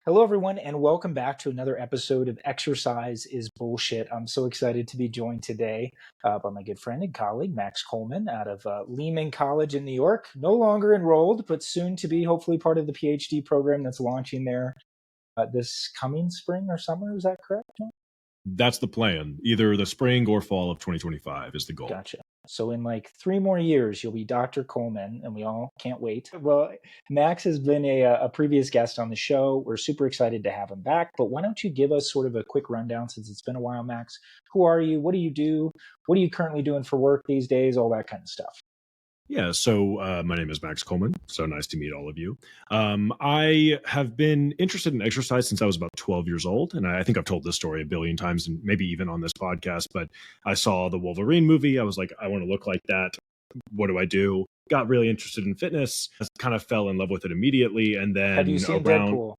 Hello, everyone, and welcome back to another episode of Exercise is Bullshit. I'm so excited to be joined today by my good friend and colleague, Max Coleman, out of Lehman College in New York. No longer enrolled, but soon to be hopefully part of the PhD program that's launching there this coming spring or summer. Is that correct? That's the plan. Either the spring or fall of 2025 is the goal. Gotcha. So in like 3 more years, you'll be Dr. Coleman, and we all can't wait. Well, Max has been a previous guest on the show. We're super excited to have him back. But why don't you give us sort of a quick rundown since it's been a while, Max? Who are you? What do you do? What are you currently doing for work these days? All that kind of stuff. Yeah, so my name is Max Coleman. So nice to meet all of you. I have been interested in exercise since I was about 12 years old. And I think I've told this story a billion times and maybe even on this podcast. But I saw the Wolverine movie. I was like, I want to look like that. What do I do? Got really interested in fitness. Kind of fell in love with it immediately. And then Have you seen Deadpool?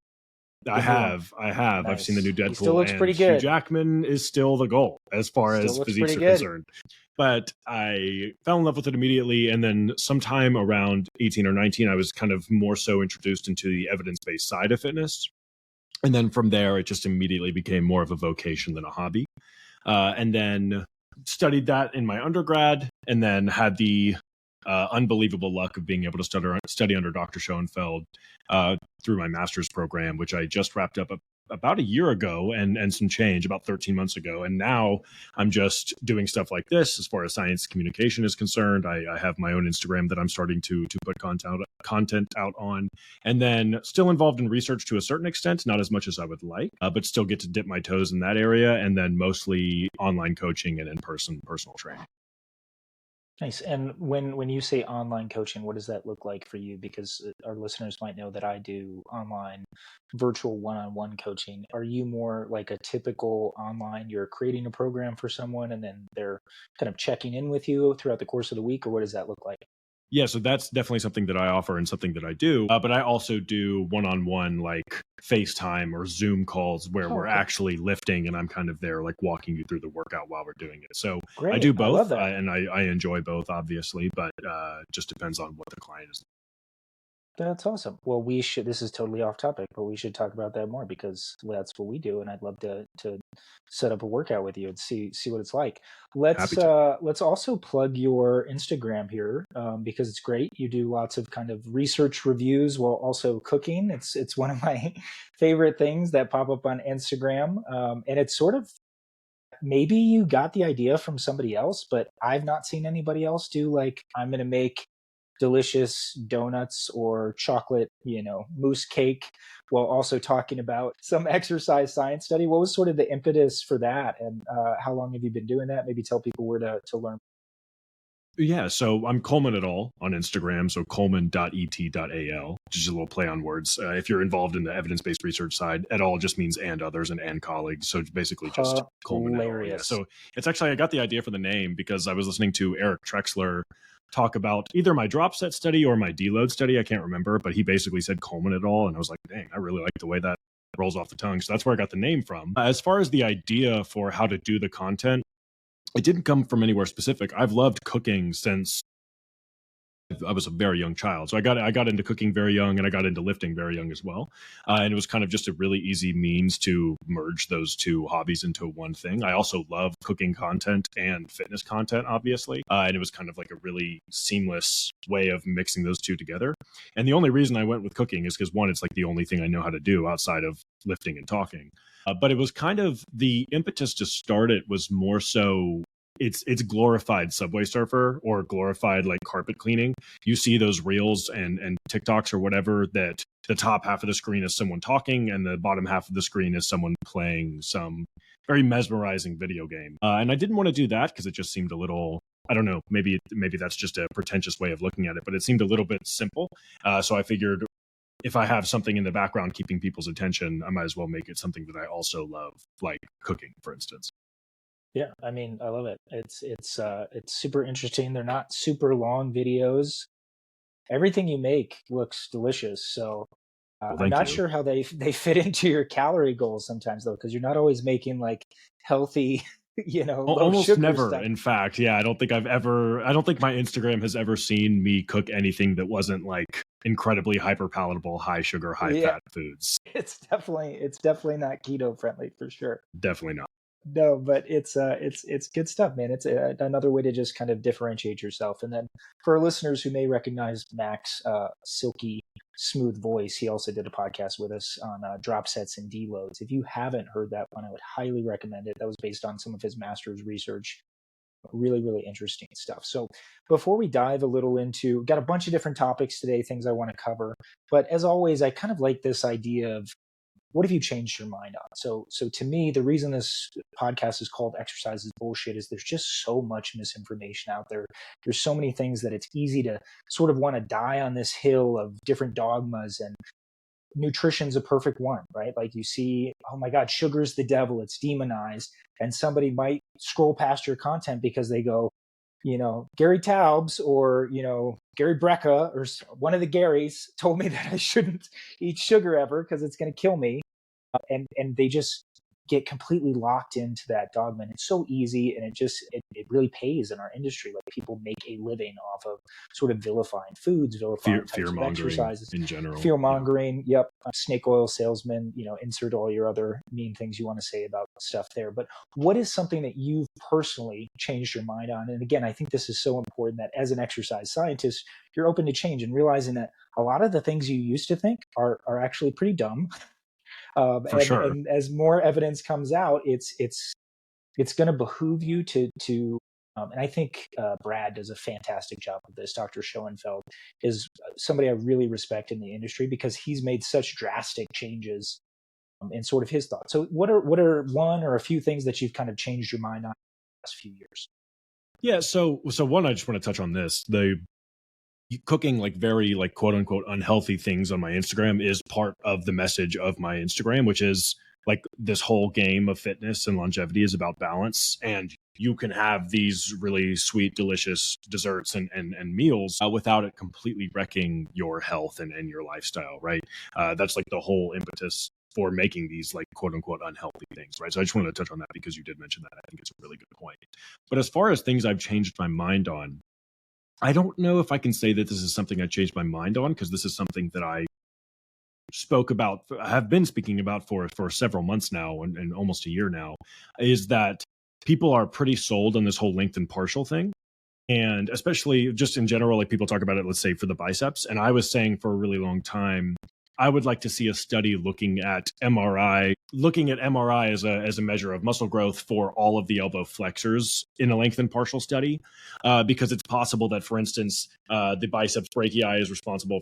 I have. Nice. I've seen the new Deadpool. He still looks and pretty good. Hugh Jackman is still the goal as far as physiques are concerned. But I fell in love with it immediately. And then sometime around 18 or 19, I was kind of more so introduced into the evidence-based side of fitness. And then from there, it just immediately became more of a vocation than a hobby. And then studied that in my undergrad and then had the unbelievable luck of being able to study under Dr. Schoenfeld through my master's program, which I just wrapped up about a year ago and some change, about 13 months ago. And now I'm just doing stuff like this as far as science communication is concerned. I have my own Instagram that I'm starting to put content out on, and then still involved in research to a certain extent, not as much as I would like, but still get to dip my toes in that area. And then mostly online coaching and in-person personal training. Nice. And when you say online coaching, what does that look like for you? Because our listeners might know that I do online virtual one-on-one coaching. Are you more like a typical online, you're creating a program for someone and then they're kind of checking in with you throughout the course of the week, or what does that look like? Yeah, so that's definitely something that I offer and something that I do. But I also do one-on-one like FaceTime or Zoom calls where we're actually lifting and I'm kind of there like walking you through the workout while we're doing it. So Great. I do both. I love that. And I enjoy both, obviously, but just depends on what the client is. That's awesome. Well, this is totally off topic, but we should talk about that more because that's what we do. And I'd love to set up a workout with you and see what it's like. Let's also plug your Instagram here because it's great. You do lots of kind of research reviews while also cooking. It's one of my favorite things that pop up on Instagram. And it's sort of, maybe you got the idea from somebody else, but I've not seen anybody else do like, I'm going to make delicious donuts or chocolate, mousse cake, while also talking about some exercise science study. What was sort of the impetus for that, and how long have you been doing that? Maybe tell people where to learn. Yeah, so I'm Coleman et al. On Instagram, so coleman.et.al, just a little play on words. If you're involved in the evidence-based research side, et al. Just means and others and colleagues, so it's basically just Coleman et al. Yeah. So it's actually, I got the idea for the name because I was listening to Eric Trexler talk about either my drop set study or my deload study. I can't remember, but he basically said Coleman et al. And I was like, dang, I really like the way that rolls off the tongue. So that's where I got the name from. As far as the idea for how to do the content, it didn't come from anywhere specific. I've loved cooking since I was a very young child. So I got into cooking very young and I got into lifting very young as well. And it was kind of just a really easy means to merge those two hobbies into one thing. I also love cooking content and fitness content, obviously. And it was kind of like a really seamless way of mixing those two together. And the only reason I went with cooking is because, one, it's like the only thing I know how to do outside of lifting and talking. But it was kind of the impetus to start it was more so it's glorified Subway Surfer or glorified like carpet cleaning. You see those reels and TikToks or whatever that the top half of the screen is someone talking and the bottom half of the screen is someone playing some very mesmerizing video game. And I didn't want to do that because it just seemed a little, I don't know, maybe that's just a pretentious way of looking at it, but it seemed a little bit simple. So I figured if I have something in the background keeping people's attention, I might as well make it something that I also love, like cooking, for instance. Yeah, I mean, I love it. It's super interesting. They're not super long videos. Everything you make looks delicious. So I'm not sure how they fit into your calorie goals sometimes though, because you're not always making like healthy low Almost sugar never, stuff. in fact. Yeah, I don't think my Instagram has ever seen me cook anything that wasn't like incredibly hyper palatable, high sugar, high Yeah, fat foods. it's definitely not keto friendly for sure. Definitely not. No, but it's good stuff, man. It's another way to just kind of differentiate yourself. And then for our listeners who may recognize Max, silky smooth voice, he also did a podcast with us on drop sets and deloads. If you haven't heard that one, I would highly recommend it. That was based on some of his master's research. Really, really interesting stuff. So before we dive a little into, got a bunch of different topics today, things I want to cover. But as always, I kind of like this idea of what have you changed your mind on? So to me, the reason this podcast is called Exercise is Bullshit is there's just so much misinformation out there. There's so many things that it's easy to sort of want to die on this hill of different dogmas, and nutrition's a perfect one, right? Like you see, oh my God, sugar's the devil, it's demonized. And somebody might scroll past your content because they go, Gary Taubes or, Gary Brecka or one of the Garys told me that I shouldn't eat sugar ever because it's going to kill me. And they just get completely locked into that dogma. And it's so easy, and it really pays in our industry. Like people make a living off of sort of vilifying foods, vilifying types of exercises in general. Fear mongering. Yep. Snake oil salesman, insert all your other mean things you want to say about stuff there. But what is something that you've personally changed your mind on? And again, I think this is so important that as an exercise scientist, you're open to change and realizing that a lot of the things you used to think are actually pretty dumb. For sure. And as more evidence comes out, it's going to behoove you to and I think Brad does a fantastic job of this. Dr. Schoenfeld is somebody I really respect in the industry because he's made such drastic changes in sort of his thoughts. So what are one or a few things that you've kind of changed your mind on in the last few years? Yeah. So one, I just want to touch on this. The cooking like very like quote unquote unhealthy things on my Instagram is part of the message of my Instagram, which is like this whole game of fitness and longevity is about balance. And you can have these really sweet, delicious desserts and meals without it completely wrecking your health and your lifestyle, right? That's like the whole impetus for making these like quote unquote unhealthy things, right? So I just wanted to touch on that because you did mention that. I think it's a really good point. But as far as things I've changed my mind on, I don't know if I can say that this is something I changed my mind on, because this is something that I have been speaking about for several months now and almost a year now, is that people are pretty sold on this whole length and partial thing. And especially just in general, like people talk about it, let's say for the biceps. And I was saying for a really long time, I would like to see a study looking at MRI as a measure of muscle growth for all of the elbow flexors in a length and partial study, because it's possible that, for instance, the biceps brachii is responsible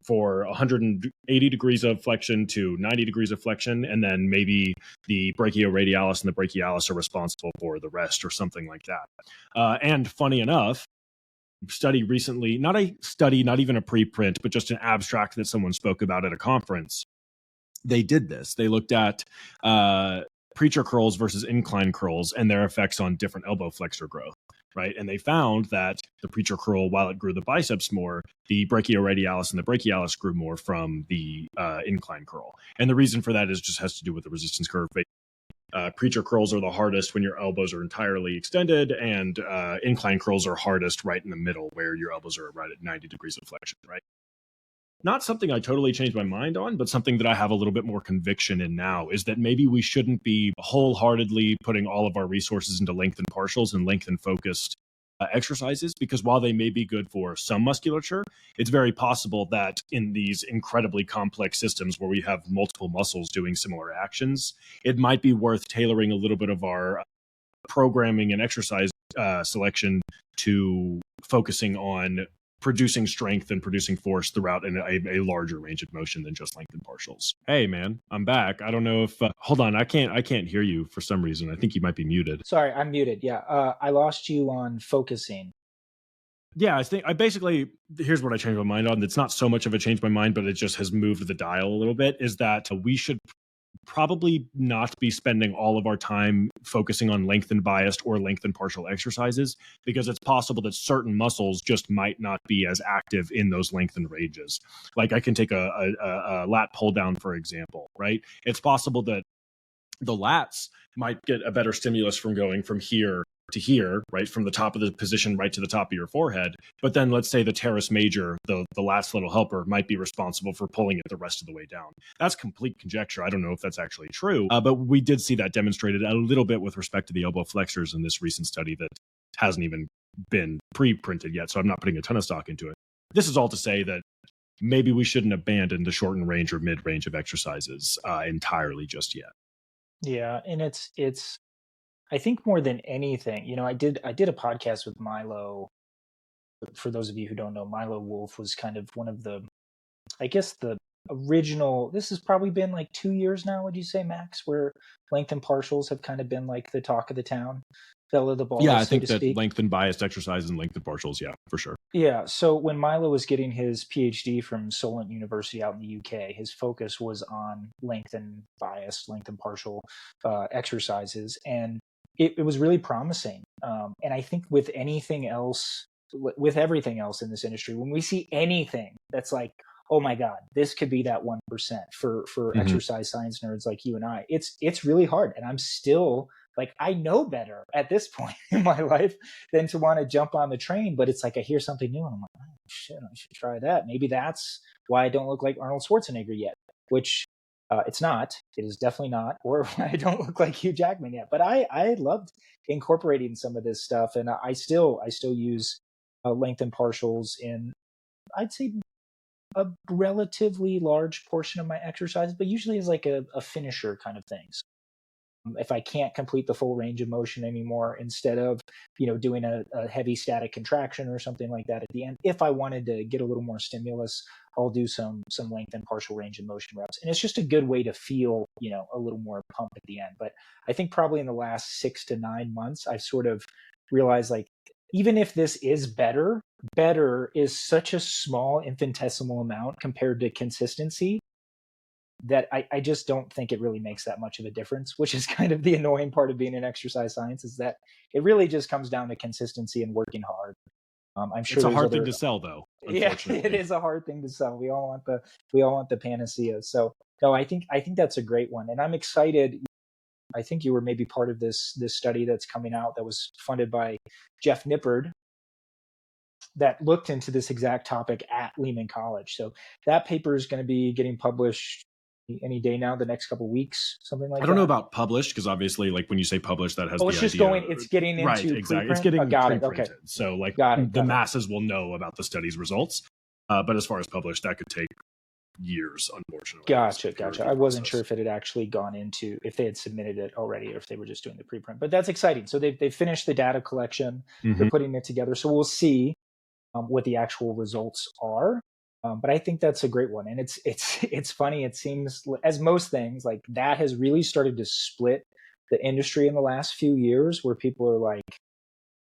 for 180 degrees of flexion to 90 degrees of flexion, and then maybe the brachioradialis and the brachialis are responsible for the rest, or something like that. And funny enough, study recently, not even a preprint, but just an abstract that someone spoke about at a conference. They did this. They looked at preacher curls versus incline curls and their effects on different elbow flexor growth, right? And they found that the preacher curl, while it grew the biceps more, the brachioradialis and the brachialis grew more from the incline curl. And the reason for that has to do with the resistance curve. Preacher curls are the hardest when your elbows are entirely extended, and incline curls are hardest right in the middle, where your elbows are right at 90 degrees of flexion, right? Not something I totally changed my mind on, but something that I have a little bit more conviction in now, is that maybe we shouldn't be wholeheartedly putting all of our resources into length and partials and length and focused exercises, because while they may be good for some musculature, it's very possible that in these incredibly complex systems where we have multiple muscles doing similar actions, it might be worth tailoring a little bit of our programming and exercise selection to focusing on producing strength and producing force throughout a larger range of motion than just length and partials. Hey man, I'm back. I don't know if hold on, I can't hear you for some reason. I think you might be muted. Sorry, I'm muted. Yeah, I lost you on focusing. Yeah, I think here's what I changed my mind on. It's not so much of a change my mind, but it just has moved the dial a little bit, is that we should probably not be spending all of our time focusing on length and biased or length and partial exercises, because it's possible that certain muscles just might not be as active in those lengthened ranges. Like I can take a lat pull down, for example, right? It's possible that The lats might get a better stimulus from going from here to here, right, from the top of the position right to the top of your forehead. But then let's say the teres major, the last little helper, might be responsible for pulling it the rest of the way down. That's complete conjecture. I don't know if that's actually true, but we did see that demonstrated a little bit with respect to the elbow flexors in this recent study that hasn't even been pre-printed yet, so I'm not putting a ton of stock into it. This is all to say that maybe we shouldn't abandon the shortened range or mid-range of exercises entirely just yet. Yeah, and it's I think more than anything, I did a podcast with Milo. For those of you who don't know, Milo Wolf was kind of one of the, I guess, the original. This has probably been like 2 years now, would you say, Max, where length and partials have kind of been like the talk of the town, bell of the ball, Yeah, I so think to that speak. length and biased exercise and length and partials, yeah, for sure. Yeah, so when Milo was getting his PhD from Solent University out in the UK, his focus was on length and biased, length and partial exercises, and it was really promising. And I think with anything else, with everything else in this industry, when we see anything that's like, oh my God, this could be that 1% for exercise science nerds like you and I, it's really hard. And I'm still like, I know better at this point in my life than to want to jump on the train. But it's like, I hear something new and I'm like, oh shit, I should try that. Maybe that's why I don't look like Arnold Schwarzenegger yet, which it's not. It is definitely not. Or I don't look like Hugh Jackman yet. But I loved incorporating some of this stuff, and I still use length and partials in, I'd say, a relatively large portion of my exercises, but usually as like a finisher kind of things. If I can't complete the full range of motion anymore, instead of doing a heavy static contraction or something like that at the end, if I wanted to get a little more stimulus, I'll do some length and partial range of motion reps, and it's just a good way to feel a little more pump at the end. But I think probably in the last 6 to 9 months, I've sort of realized, like, even if this is better is such a small infinitesimal amount compared to consistency that I just don't think it really makes that much of a difference, which is kind of the annoying part of being in exercise science, is that it really just comes down to consistency and working hard. I'm sure it's a there's hard other thing to sell, though. Yeah, it is a hard thing to sell. We all want the panacea. So no, I think that's a great one, and I'm excited. I think you were maybe part of this study that's coming out that was funded by Jeff Nippard, that looked into this exact topic at Lehman College. So that paper is going to be getting published any day now, the next couple of weeks, something like that. I don't know about published, because obviously, like, when you say published, that has the it's just idea. it's getting into right, exactly. preprint? It's getting got preprinted. It. Okay. So, like, got the masses will know about the study's results. But as far as published, that could take years, unfortunately. Gotcha. I wasn't sure if it had actually gone into, if they had submitted it already, or if they were just doing the preprint. But that's exciting. So they've finished the data collection. They're putting it together. So we'll see what the actual results are. But I think that's a great one. And it's funny. It seems, as most things, like that has really started to split the industry in the last few years, where people are like,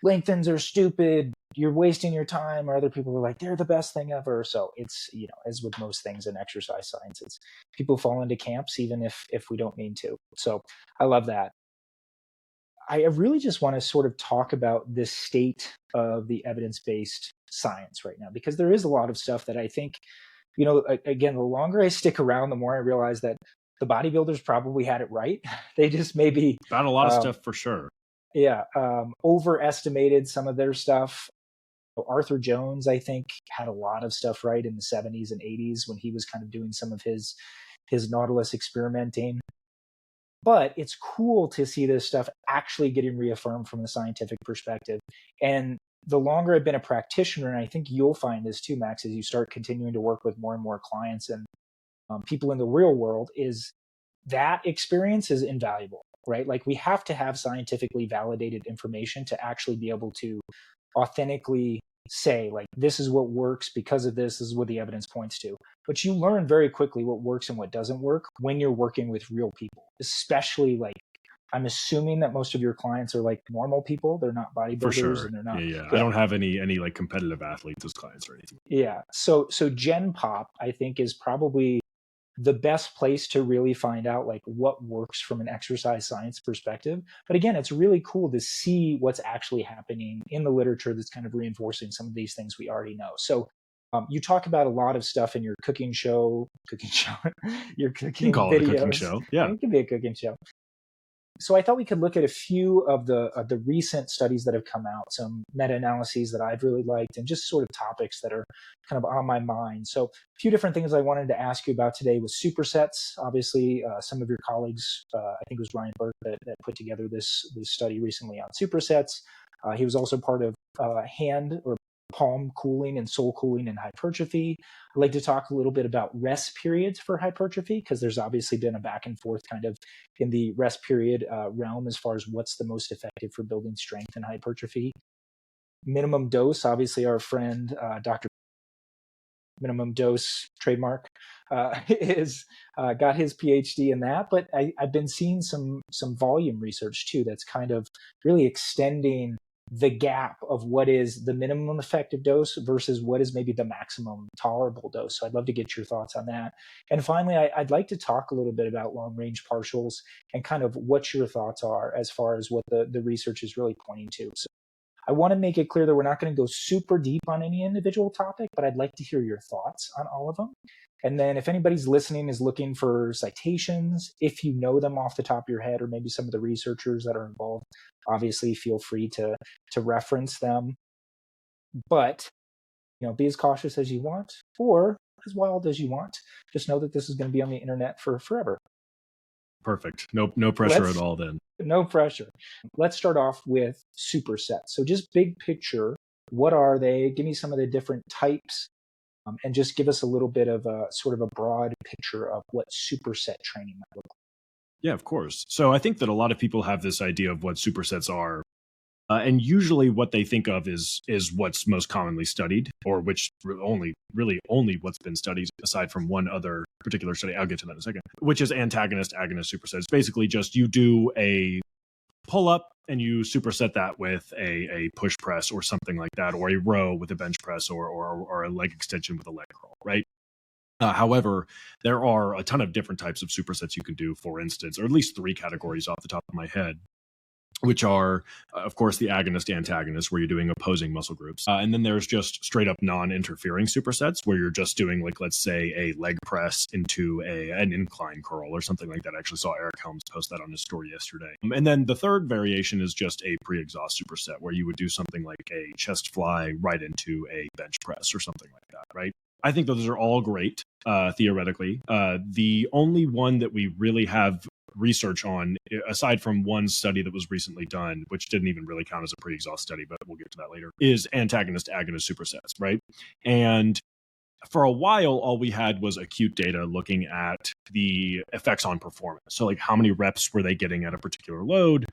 lengthens are stupid, you're wasting your time, or other people are like, they're the best thing ever. So it's, as with most things in exercise science, it's people fall into camps even if we don't mean to. So I love that. I really just want to sort of talk about the state of the evidence-based science right now, because there is a lot of stuff that I think, again, the longer I stick around, the more I realize that the bodybuilders probably had it right. They just maybe about a lot of stuff, for sure. Yeah, overestimated some of their stuff. Arthur Jones, I think, had a lot of stuff right in the 70s and 80s when he was kind of doing some of his Nautilus experimenting. But it's cool to see this stuff actually getting reaffirmed from the scientific perspective. And the longer I've been a practitioner, and I think you'll find this too, Max, as you start continuing to work with more and more clients and people in the real world, is that experience is invaluable, right? Like, we have to have scientifically validated information to actually be able to authentically say, like, this is what works because of this is what the evidence points to. But you learn very quickly what works and what doesn't work when you're working with real people, especially, like, I'm assuming that most of your clients are like normal people. They're not bodybuilders. For sure. And they're not. Yeah. I don't have any like competitive athletes as clients or anything. Yeah. So Gen Pop, I think, is probably the best place to really find out, like, what works from an exercise science perspective. But again, it's really cool to see what's actually happening in the literature that's kind of reinforcing some of these things we already know. So you talk about a lot of stuff in your cooking show, your cooking videos. It a cooking show. Yeah. It can be a cooking show. So I thought we could look at a few of the recent studies that have come out, some meta-analyses that I've really liked, and just sort of topics that are kind of on my mind. So a few different things I wanted to ask you about today was supersets. Obviously, some of your colleagues, I think it was Ryan Burke that put together this study recently on supersets. He was also part of hand or palm cooling and sole cooling and hypertrophy. I'd like to talk a little bit about rest periods for hypertrophy, because there's obviously been a back and forth kind of in the rest period realm as far as what's the most effective for building strength and hypertrophy. Minimum dose, obviously our friend Dr. Minimum Dose trademark is got his PhD in that, but I've been seeing some volume research too that's kind of really extending the gap of what is the minimum effective dose versus what is maybe the maximum tolerable dose. So I'd love to get your thoughts on that. And finally, I'd like to talk a little bit about long range partials and kind of what your thoughts are as far as what the research is really pointing to. So I want to make it clear that we're not going to go super deep on any individual topic, but I'd like to hear your thoughts on all of them. And then if anybody's listening is looking for citations, if you know them off the top of your head, or maybe some of the researchers that are involved, obviously feel free to reference them. But, be as cautious as you want or as wild as you want. Just know that this is going to be on the internet for forever. Perfect. No pressure at all then. No pressure. Let's start off with supersets. So just big picture, what are they? Give me some of the different types, and just give us a little bit of a sort of a broad picture of what superset training might look like. Yeah, of course. So I think that a lot of people have this idea of what supersets are. And usually what they think of is what's most commonly studied, or which only what's been studied aside from one other particular study. I'll get to that in a second, which is antagonist, agonist supersets. Basically just you do a pull up and you superset that with a push press or something like that, or a row with a bench press, or a leg extension with a leg curl, right? However, there are a ton of different types of supersets you can do, for instance, or at least 3 categories off the top of my head, which are, of course, the agonist antagonist, where you're doing opposing muscle groups. And then there's just straight up non-interfering supersets, where you're just doing, like, let's say, a leg press into an incline curl or something like that. I actually saw Eric Helms post that on his story yesterday. And then the third variation is just a pre-exhaust superset, where you would do something like a chest fly right into a bench press or something like that, right? I think those are all great, theoretically. The only one that we really have research on, aside from one study that was recently done, which didn't even really count as a pre-exhaust study, but we'll get to that later, is antagonist agonist supersets, right? And for a while, all we had was acute data looking at the effects on performance. So like, how many reps were they getting at a particular load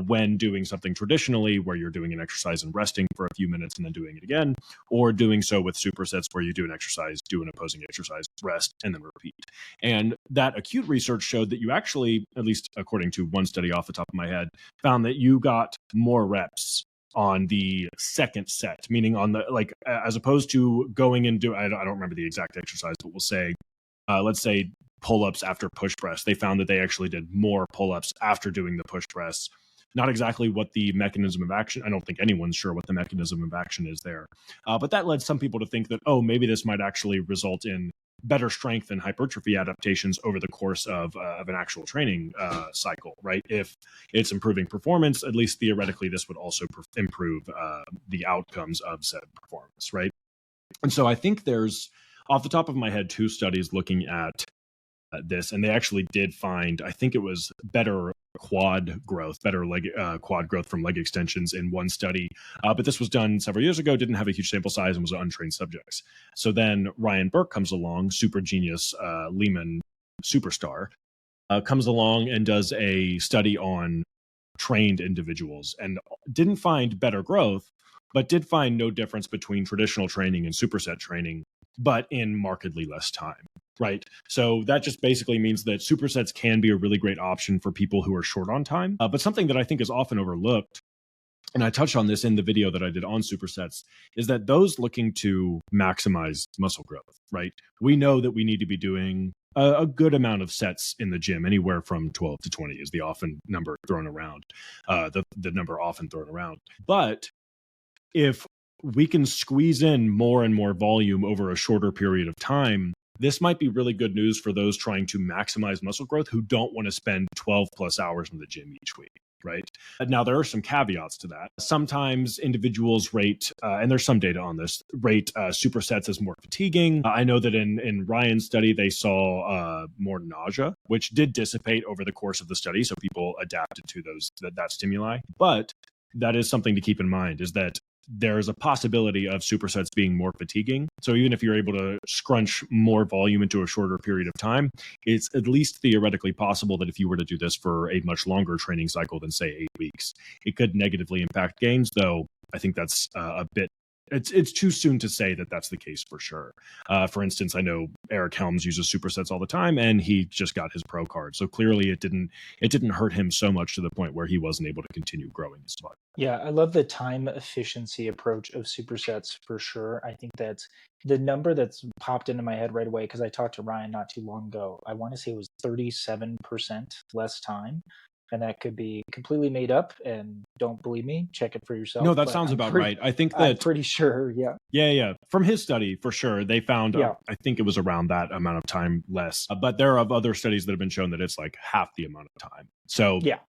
when doing something traditionally, where you're doing an exercise and resting for a few minutes and then doing it again, or doing so with supersets, where you do an exercise, do an opposing exercise, rest, and then repeat. And that acute research showed that you actually, at least according to one study off the top of my head, found that you got more reps on the second set, meaning on the, like, as opposed to going and I don't remember the exact exercise, but we'll say, let's say pull-ups after push press. They found that they actually did more pull-ups after doing the push press. Not exactly what the mechanism of action, I don't think anyone's sure what the mechanism of action is there. But that led some people to think that, maybe this might actually result in better strength and hypertrophy adaptations over the course of an actual training cycle, right? If it's improving performance, at least theoretically, this would also improve the outcomes of said performance, right? And so I think there's, off the top of my head, 2 studies looking at this, and they actually did find, I think it was better quad growth from leg extensions in one study. But this was done several years ago, didn't have a huge sample size, and was untrained subjects. So then Ryan Burke comes along, super genius, Lehman superstar, comes along and does a study on trained individuals, and didn't find better growth, but did find no difference between traditional training and superset training, but in markedly less time. Right. So that just basically means that supersets can be a really great option for people who are short on time. But something that I think is often overlooked, and I touched on this in the video that I did on supersets, is that those looking to maximize muscle growth, right? We know that we need to be doing a good amount of sets in the gym, anywhere from 12 to 20 is the often number thrown around, the number often thrown around. But if we can squeeze in more and more volume over a shorter period of time, this might be really good news for those trying to maximize muscle growth who don't want to spend 12 plus hours in the gym each week. Right. Now, there are some caveats to that. Sometimes individuals rate, and there's some data on this, rate supersets as more fatiguing. I know that in Ryan's study, they saw more nausea, which did dissipate over the course of the study. So people adapted to that stimuli. But that is something to keep in mind, is that there is a possibility of supersets being more fatiguing. So even if you're able to scrunch more volume into a shorter period of time, it's at least theoretically possible that if you were to do this for a much longer training cycle than, say, 8 weeks, it could negatively impact gains, though I think that's a bit it's too soon to say that that's the case for sure. For instance, I know Eric Helms uses supersets all the time, and he just got his pro card. So clearly, it didn't hurt him so much to the point where he wasn't able to continue growing his body. Yeah, I love the time efficiency approach of supersets for sure. I think that's the number that's popped into my head right away because I talked to Ryan not too long ago. I want to say it was 37% less time. And that could be completely made up. And don't believe me, check it for yourself. No, that sounds about right. I think that I'm pretty sure. Yeah. Yeah. From his study, for sure, they found, I think it was around that amount of time less. But there are other studies that have been shown that it's like half the amount of time. So yeah,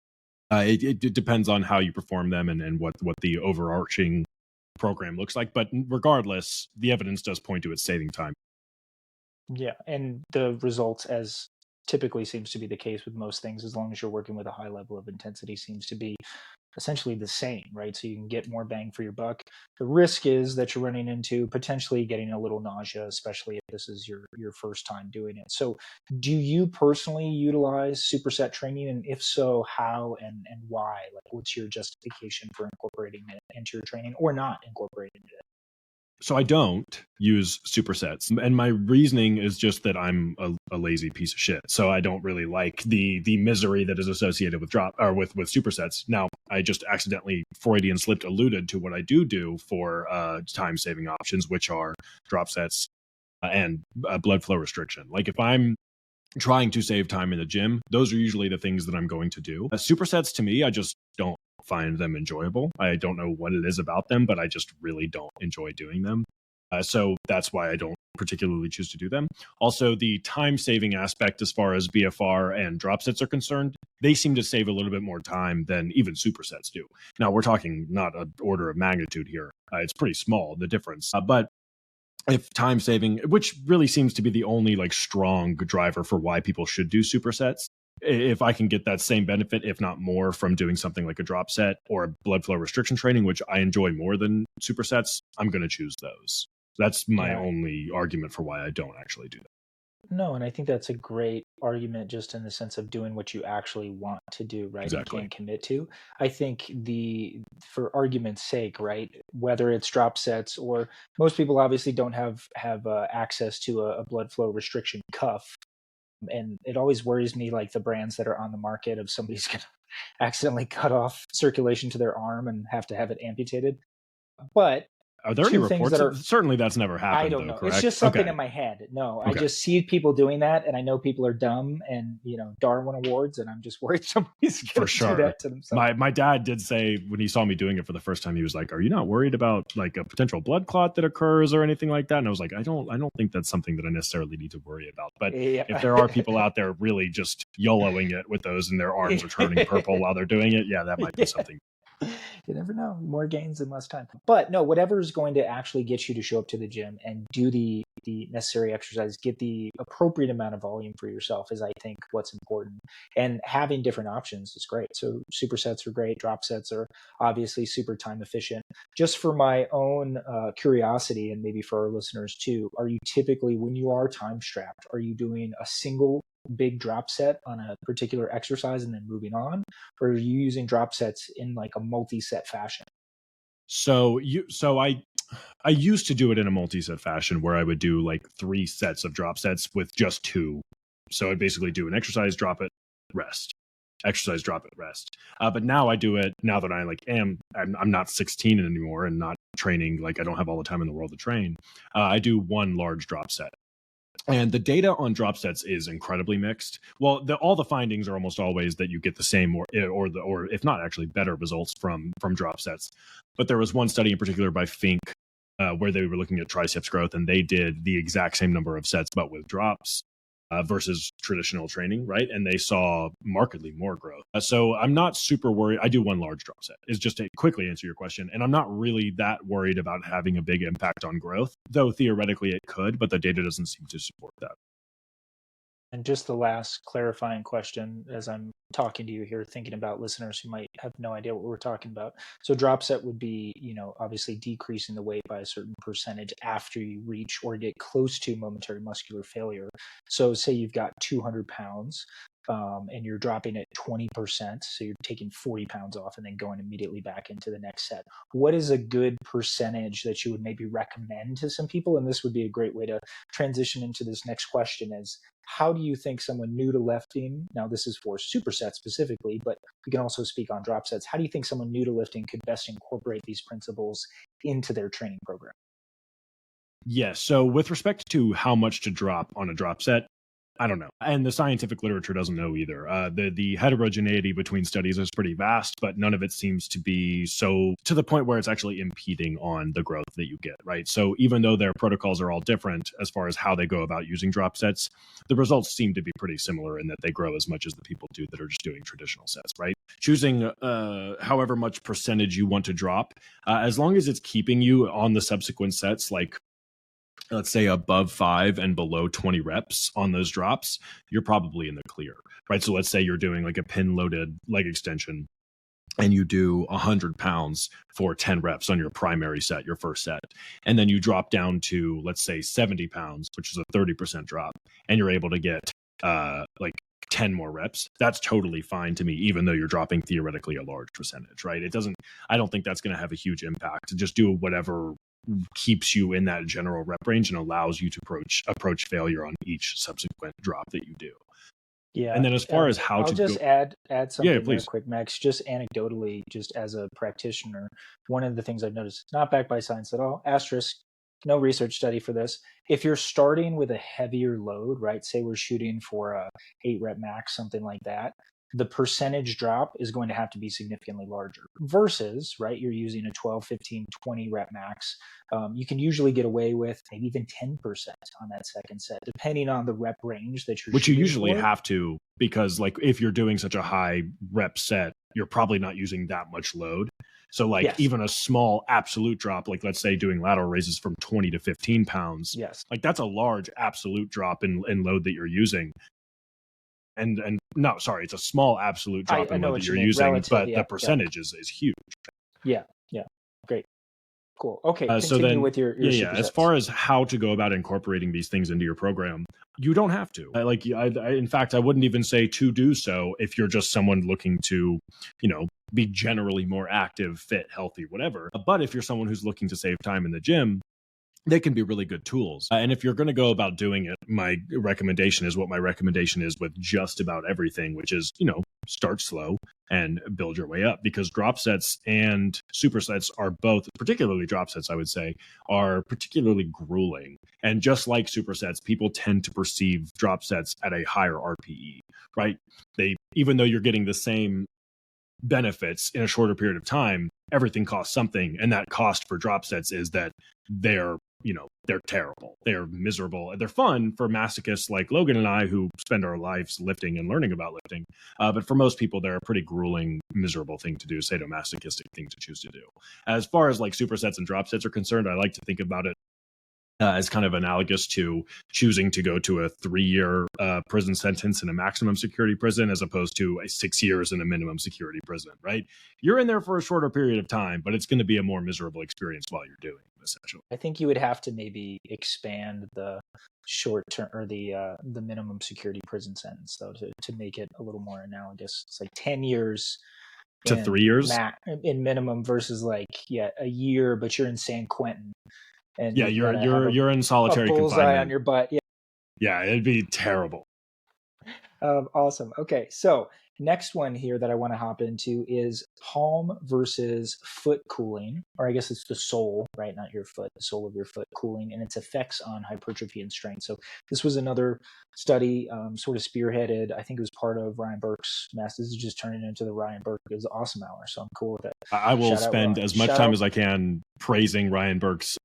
it depends on how you perform them and what the overarching program looks like. But regardless, the evidence does point to it saving time. Yeah. And the results, as typically seems to be the case with most things, as long as you're working with a high level of intensity, seems to be essentially the same, right? So you can get more bang for your buck. The risk is that you're running into potentially getting a little nausea, especially if this is your first time doing it. So do you personally utilize superset training? And if so, how and why? Like, what's your justification for incorporating it into your training or not incorporating it? So I don't use supersets, and my reasoning is just that I'm a lazy piece of shit. So I don't really like the misery that is associated with with supersets. Now, I just accidentally Freudian slipped alluded to what I do for time saving options, which are drop sets and blood flow restriction. Like if I'm trying to save time in the gym, those are usually the things that I'm going to do. Supersets, to me, I just don't find them enjoyable. I don't know what it is about them, but I just really don't enjoy doing them. So that's why I don't particularly choose to do them. Also, the time saving aspect as far as BFR and drop sets are concerned, they seem to save a little bit more time than even supersets do. Now, we're talking not an order of magnitude here. It's pretty small, the difference. But if time saving, which really seems to be the only like strong driver for why people should do supersets, if I can get that same benefit, if not more, from doing something like a drop set or blood flow restriction training, which I enjoy more than supersets, I'm going to choose those. That's my only argument for why I don't actually do that. No, and I think that's a great argument just in the sense of doing what you actually want to do, right? Exactly. And can commit to. I think for argument's sake, right, whether it's drop sets or most people obviously don't have access to a blood flow restriction cuff. And it always worries me, like the brands that are on the market of somebody's going to accidentally cut off circulation to their arm and have to have it amputated. But are there any reports? Certainly that's never happened. I don't know. Correct? It's just something in my head. No, I just see people doing that, and I know people are dumb and, Darwin Awards, and I'm just worried somebody's going to do that to themselves. My dad did say when he saw me doing it for the first time, he was like, "Are you not worried about like a potential blood clot that occurs or anything like that?" And I was like, I don't think that's something that I necessarily need to worry about. But if there are people out there really just YOLOing it with those and their arms are turning purple while they're doing it, that might be something. You never know. More gains in less time. But no, whatever is going to actually get you to show up to the gym and do the necessary exercise, get the appropriate amount of volume for yourself is, I think, what's important. And having different options is great. So supersets are great. Drop sets are obviously super time efficient. Just for my own curiosity, and maybe for our listeners too, are you typically, when you are time strapped, are you doing a single big drop set on a particular exercise and then moving on, or are you using drop sets in like a multi-set fashion? So I used to do it in a multi-set fashion where I would do like 3 sets of drop sets with just 2. So I'd basically do an exercise, drop it, rest, exercise, drop it, rest. But now I do it, now that I'm not 16 anymore and not training, like I don't have all the time in the world to train. I do 1 large drop set. And the data on drop sets is incredibly mixed. Well, all the findings are almost always that you get the same or if not actually better results from drop sets. But there was one study in particular by Fink where they were looking at triceps growth, and they did the exact same number of sets, but with drops. Versus traditional training, right? And they saw markedly more growth. So I'm not super worried. I do one large drop set, is just to quickly answer your question. And I'm not really that worried about having a big impact on growth, though theoretically it could, but the data doesn't seem to support that. And just the last clarifying question as I'm talking to you here, thinking about listeners who might have no idea what we're talking about. So drop set would be, obviously decreasing the weight by a certain percentage after you reach or get close to momentary muscular failure. So say you've got 200 pounds. And you're dropping it 20%, so you're taking 40 pounds off and then going immediately back into the next set. What is a good percentage that you would maybe recommend to some people? And this would be a great way to transition into this next question is, how do you think someone new to lifting, now this is for supersets specifically, but we can also speak on drop sets, how do you think someone new to lifting could best incorporate these principles into their training program? Yes. So with respect to how much to drop on a drop set, I don't know. And the scientific literature doesn't know either. The heterogeneity between studies is pretty vast, but none of it seems to be so to the point where it's actually impeding on the growth that you get, right? So even though their protocols are all different as far as how they go about using drop sets, the results seem to be pretty similar in that they grow as much as the people do that are just doing traditional sets, right? Choosing however much percentage you want to drop, as long as it's keeping you on the subsequent sets, like let's say above 5 and below 20 reps on those drops, you're probably in the clear, right? So let's say you're doing like a pin loaded leg extension and you do 100 pounds for 10 reps on your primary set, your first set. And then you drop down to, let's say 70 pounds, which is a 30% drop. And you're able to get like 10 more reps. That's totally fine to me, even though you're dropping theoretically a large percentage, right? I don't think that's going to have a huge impact. Just do whatever keeps you in that general rep range and allows you to approach failure on each subsequent drop that you do. Yeah. And then as far as how I'll to just add something please. there quick, Max, just anecdotally, just as a practitioner, one of the things I've noticed, not backed by science at all, asterisk, no research study for this. If you're starting with a heavier load, right, say we're shooting for a 8 rep max, something like that, the percentage drop is going to have to be significantly larger versus, right, you're using a 12, 15, 20 rep max. You can usually get away with maybe even 10% on that second set, depending on the rep range that you're which you usually for. have to, because like if you're doing such a high rep set, you're probably not using that much load. So like Yes. even a small absolute drop, like let's say doing lateral raises from 20 to 15 pounds, yes, like that's a large absolute drop in load that you're using. And no, sorry, it's a small absolute drop in load that you're using, relative, but the percentage is huge. Yeah. Great. Cool. Okay, so continue then, with your supersets. As far as how to go about incorporating these things into your program, you don't have to. In fact, I wouldn't even say to do so if you're just someone looking to, be generally more active, fit, healthy, whatever. But if you're someone who's looking to save time in the gym, they can be really good tools. And if you're going to go about doing it, my recommendation is what my recommendation is with just about everything, which is, start slow and build your way up, because drop sets and supersets are both, particularly drop sets, I would say, are particularly grueling. And just like supersets, people tend to perceive drop sets at a higher RPE, right? Even though you're getting the same benefits in a shorter period of time, everything costs something. And that cost for drop sets is that they're terrible. They're miserable. They're fun for masochists like Logan and I who spend our lives lifting and learning about lifting. But for most people, they're a pretty grueling, miserable thing to do, sadomasochistic thing to choose to do. As far as like supersets and drop sets are concerned, I like to think about it as kind of analogous to choosing to go to a 3-year prison sentence in a maximum security prison as opposed to a 6 years in a minimum security prison, right? You're in there for a shorter period of time, but it's going to be a more miserable experience while you're doing it, essentially. I think you would have to maybe expand the short term or the minimum security prison sentence, though, to make it a little more analogous. It's like 10 years to 3 years in minimum versus like a year, but you're in San Quentin. And you're in solitary confinement on your butt. Yeah, it'd be terrible. Awesome. Okay, so next one here that I want to hop into is palm versus foot cooling, or I guess it's the sole, right? Not your foot, the sole of your foot cooling, and its effects on hypertrophy and strength. So this was another study, sort of spearheaded. I think it was part of Ryan Burke's master. This is just turning into the Ryan Burke is awesome hour, so I'm cool with it. I will spend as much time as I can praising Ryan Burke's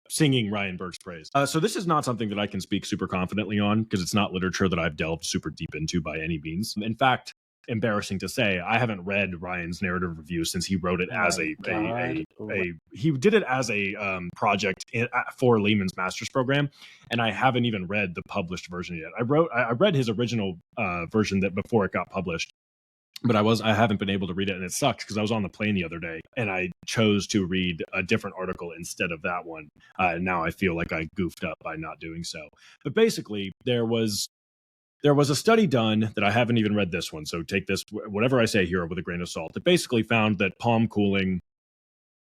singing Ryan Burke's praise. So this is not something that I can speak super confidently on because it's not literature that I've delved super deep into by any means. In fact, embarrassing to say, I haven't read Ryan's narrative review since he wrote it as he did it as a project for Lehman's master's program, and I haven't even read the published version yet. I read his original version that before it got published, but I haven't been able to read it, and it sucks because I was on the plane the other day and I chose to read a different article instead of that one. And now I feel like I goofed up by not doing so. But basically, there was a study done that I haven't even read this one, so take this, whatever I say here, with a grain of salt. That basically found that palm cooling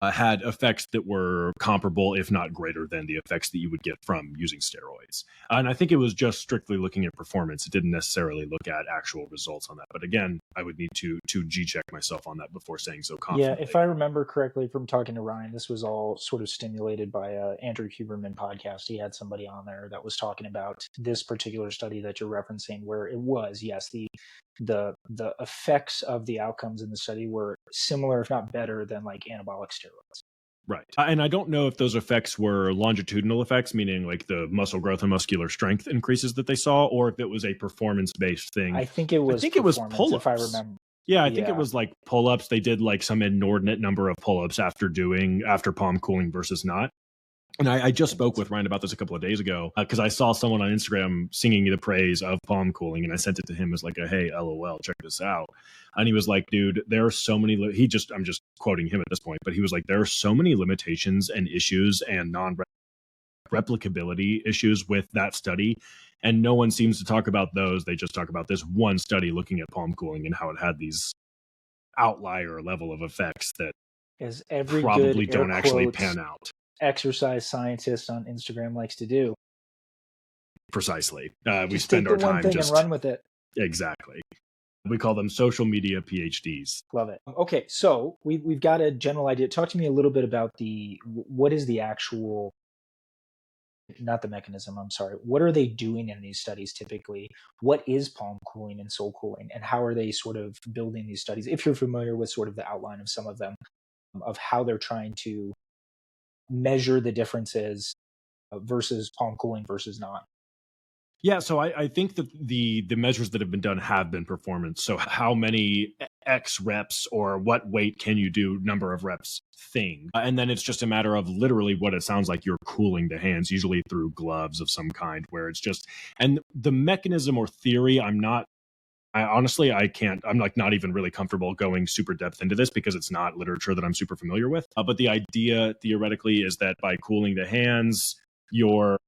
had effects that were comparable, if not greater than the effects that you would get from using steroids. And I think it was just strictly looking at performance. It didn't necessarily look at actual results on that. But again, I would need to G-check myself on that before saying so confidently. Yeah, if I remember correctly from talking to Ryan, this was all sort of stimulated by Andrew Huberman podcast. He had somebody on there that was talking about this particular study that you're referencing, where it was, yes, the effects of the outcomes in the study were similar, if not better, than like anabolic steroids. Right. And I don't know if those effects were longitudinal effects, meaning like the muscle growth and muscular strength increases that they saw, or if it was a performance-based thing. I think it was pull-ups, if I remember. Yeah, I think it was like pull-ups. They did like some inordinate number of pull-ups after palm cooling versus not. And I just spoke with Ryan about this a couple of days ago because I saw someone on Instagram singing the praise of palm cooling, and I sent it to him as like a, hey, LOL, check this out. And he was like, dude, there are so many, I'm just quoting him at this point, but he was like, there are so many limitations and issues and non-replicability issues with that study. And no one seems to talk about those. They just talk about this one study looking at palm cooling and how it had these outlier level of effects that probably don't actually pan out. Exercise scientist on Instagram likes to do. Precisely. We spend our time just and run with it. Exactly. We call them social media PhDs. Love it. Okay, so we've got a general idea. Talk to me a little bit about what is the actual, not the mechanism, I'm sorry. What are they doing in these studies typically? What is palm cooling and sole cooling, and how are they sort of building these studies? If you're familiar with sort of the outline of some of them, of how they're trying to measure the differences versus palm cooling versus not. Yeah, so I think that the measures that have been done have been performance. So how many X reps or what weight can you do, number of reps thing. And then it's just a matter of literally what it sounds like you're cooling the hands, usually through gloves of some kind, where it's just, and the mechanism or theory, I'm like not even really comfortable going super depth into this because it's not literature that I'm super familiar with. But the idea theoretically is that by cooling the hands, you're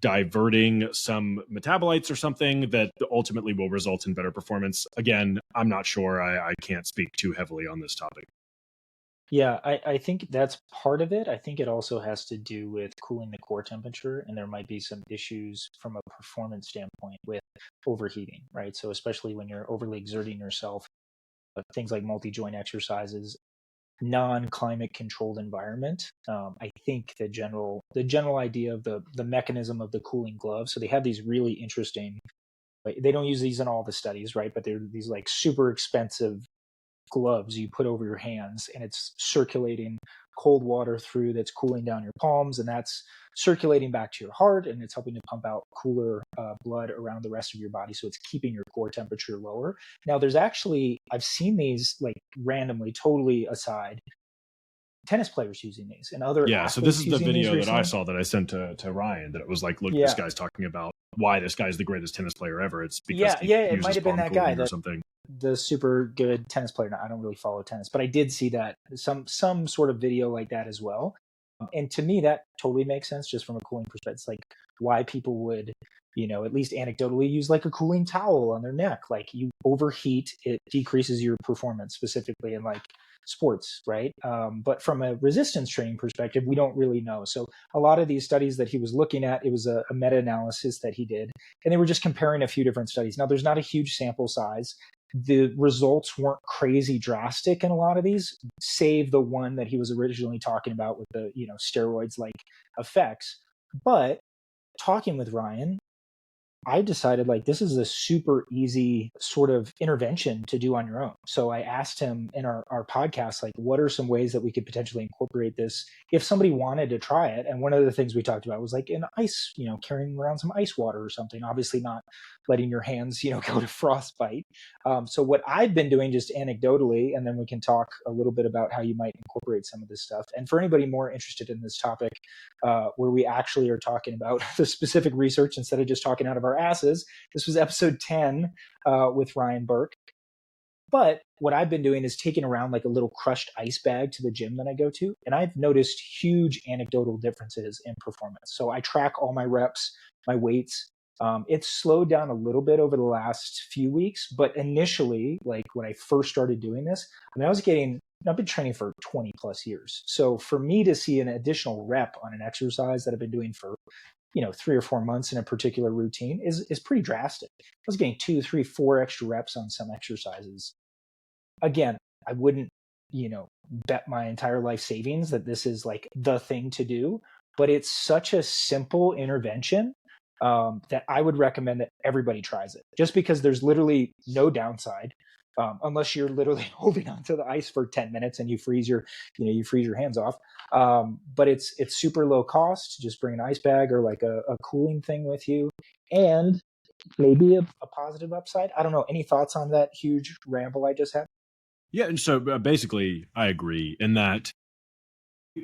diverting some metabolites or something that ultimately will result in better performance. Again, I'm not sure. I can't speak too heavily on this topic. Yeah, I think that's part of it. I think it also has to do with cooling the core temperature, and there might be some issues from a performance standpoint with overheating, right? So especially when you're overly exerting yourself, things like multi-joint exercises, non-climate controlled environment. I think the general idea of the mechanism of the cooling glove. So they have these really interesting, they don't use these in all the studies, right? But they're these like super expensive gloves you put over your hands, and it's circulating cold water through, that's cooling down your palms, and that's circulating back to your heart, and it's helping to pump out cooler blood around the rest of your body, so it's keeping your core temperature lower. Now there's actually, I've seen these like randomly, totally aside, tennis players using these and other so this is the video that I saw that I sent to Ryan, that it was like, look, this guy's talking about why this guy's the greatest tennis player ever. It's because it might have been that guy or something. The super good tennis player. Now, I don't really follow tennis, but I did see that some sort of video like that as well. And to me, that totally makes sense just from a cooling perspective. It's like why people would, at least anecdotally, use like a cooling towel on their neck. Like you overheat, it decreases your performance, specifically in like sports, right? But from a resistance training perspective, we don't really know. So a lot of these studies that he was looking at, it was a meta-analysis that he did, and they were just comparing a few different studies. Now, there's not a huge sample size. The results weren't crazy drastic in a lot of these, save the one that he was originally talking about with the, steroids like effects. But talking with Ryan, I decided like this is a super easy sort of intervention to do on your own. So I asked him in our podcast, like, what are some ways that we could potentially incorporate this if somebody wanted to try it? And one of the things we talked about was like an ice, carrying around some ice water or something, obviously not letting your hands, go to frostbite. So what I've been doing just anecdotally, and then we can talk a little bit about how you might incorporate some of this stuff. And for anybody more interested in this topic, where we actually are talking about the specific research instead of just talking out of our asses. This was episode 10 with Ryan Burke. But what I've been doing is taking around like a little crushed ice bag to the gym that I go to. And I've noticed huge anecdotal differences in performance. So I track all my reps, my weights. It's slowed down a little bit over the last few weeks. But initially, like when I first started doing this, I've been training for 20 plus years. So for me to see an additional rep on an exercise that I've been doing for 3 or 4 months in a particular routine is pretty drastic. I was getting 2, 3, 4 extra reps on some exercises. Again, I wouldn't, bet my entire life savings that this is like the thing to do, but it's such a simple intervention that I would recommend that everybody tries it, just because there's literally no downside. Unless you're literally holding onto the ice for 10 minutes and you freeze your hands off. But it's super low cost. Just bring an ice bag or like a cooling thing with you, and maybe a positive upside. I don't know. Any thoughts on that huge ramble I just had? Yeah. And so basically, I agree in that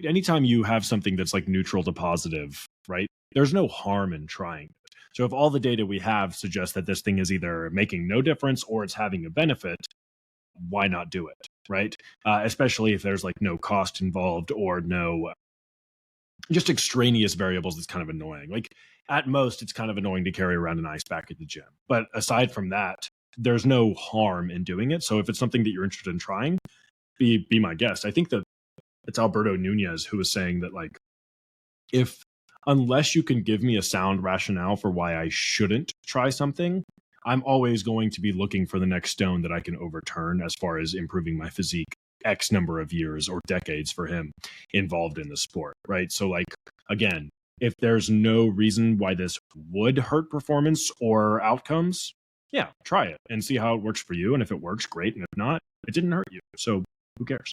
anytime you have something that's like neutral to positive, right, there's no harm in trying it. So if all the data we have suggests that this thing is either making no difference or it's having a benefit, why not do it, right? Especially if there's like no cost involved or no just extraneous variables that's kind of annoying. Like at most, it's kind of annoying to carry around an ice pack at the gym. But aside from that, there's no harm in doing it. So if it's something that you're interested in trying, be my guest. I think that it's Alberto Nunez who was saying that like, unless you can give me a sound rationale for why I shouldn't try something, I'm always going to be looking for the next stone that I can overturn as far as improving my physique X number of years or decades for him involved in the sport, right? So like, again, if there's no reason why this would hurt performance or outcomes, yeah, try it and see how it works for you. And if it works, great. And if not, it didn't hurt you. So who cares?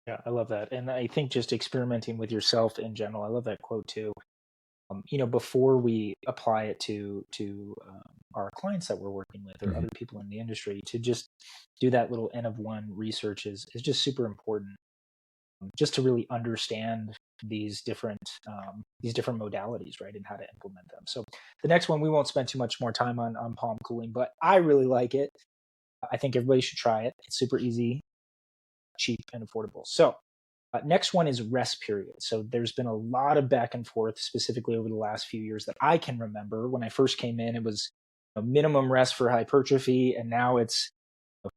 Yeah, I love that. And I think just experimenting with yourself in general, I love that quote too. Before we apply it to our clients that we're working with or other people in the industry, to just do that little N of one research is just super important, just to really understand these different modalities, right, and how to implement them. So the next one, we won't spend too much more time on palm cooling, but I really like it. I think everybody should try it. It's super easy, cheap, and affordable. So next one is rest period. So there's been a lot of back and forth, specifically over the last few years that I can remember. When I first came in, it was a minimum rest for hypertrophy, and now it's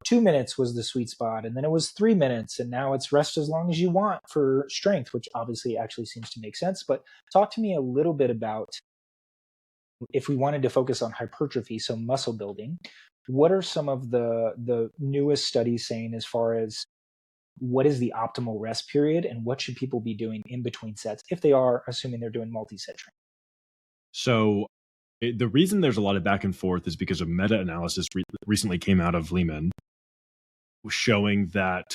2 minutes was the sweet spot, and then it was 3 minutes, and now it's rest as long as you want for strength, which obviously actually seems to make sense. But talk to me a little bit about, if we wanted to focus on hypertrophy, so muscle building, what are some of the newest studies saying as far as what is the optimal rest period and what should people be doing in between sets if they are, assuming they're doing multi-set training? So the reason there's a lot of back and forth is because a meta-analysis recently came out of Lehman showing that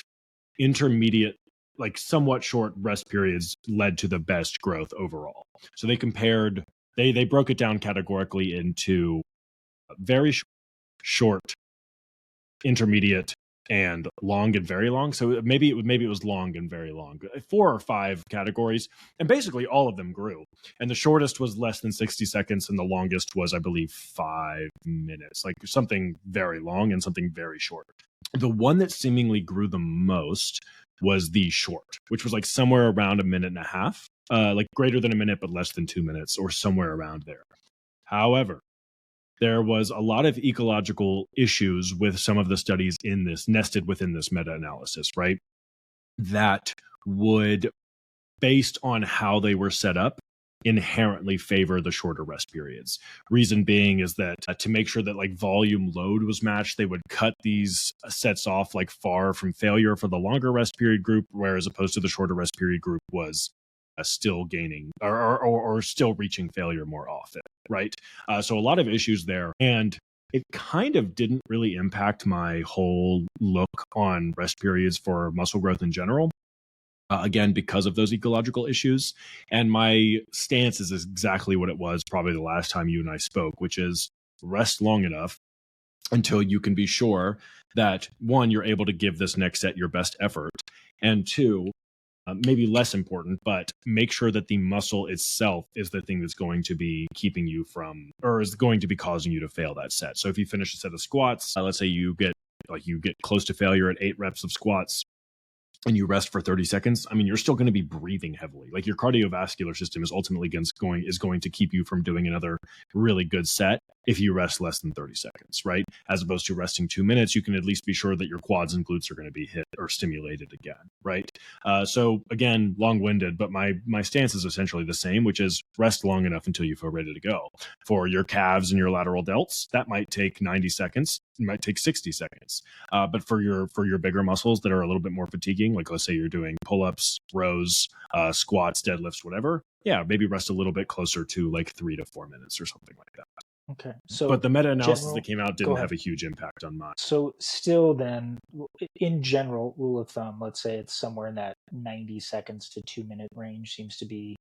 intermediate, like somewhat short rest periods led to the best growth overall. So they compared, they broke it down categorically into very short, intermediate, and long and very long. So maybe it was long and very long, 4 or 5 categories, and basically all of them grew. And the shortest was less than 60 seconds, and the longest was, I believe, 5 minutes, like something very long and something very short. The one that seemingly grew the most was the short, which was like somewhere around 1.5 minutes, like greater than a minute, but less than 2 minutes, or somewhere around there. However, there was a lot of ecological issues with some of the studies in this, nested within this meta-analysis, right? That would, based on how they were set up, inherently favor the shorter rest periods. Reason being is that to make sure that like volume load was matched, they would cut these sets off like far from failure for the longer rest period group, whereas opposed to the shorter rest period group was still gaining or still reaching failure more often. right? So a lot of issues there. And it kind of didn't really impact my whole look on rest periods for muscle growth in general. Again, because of those ecological issues. And my stance is exactly what it was probably the last time you and I spoke, which is rest long enough until you can be sure that, one, you're able to give this next set your best effort, and two, maybe less important, but make sure that the muscle itself is the thing that's going to be keeping you from, or is going to be causing you to fail that set. So if you finish a set of squats, let's say you get close to failure at 8 reps of squats, and you rest for 30 seconds, I mean, you're still going to be breathing heavily. Like, your cardiovascular system is ultimately going to keep you from doing another really good set if you rest less than 30 seconds, right? As opposed to resting 2 minutes, you can at least be sure that your quads and glutes are going to be hit or stimulated again, right? So again, long-winded, but my stance is essentially the same, which is rest long enough until you feel ready to go. For your calves and your lateral delts, that might take 90 seconds. It might take 60 seconds. But for your bigger muscles that are a little bit more fatiguing, like let's say you're doing pull-ups, rows, squats, deadlifts, whatever, yeah, maybe rest a little bit closer to like 3 to 4 minutes or something like that. Okay. So, but the meta-analysis that came out didn't have a huge impact on mine. So still then, in general, rule of thumb, let's say it's somewhere in that 90 seconds to 2 minute range seems to be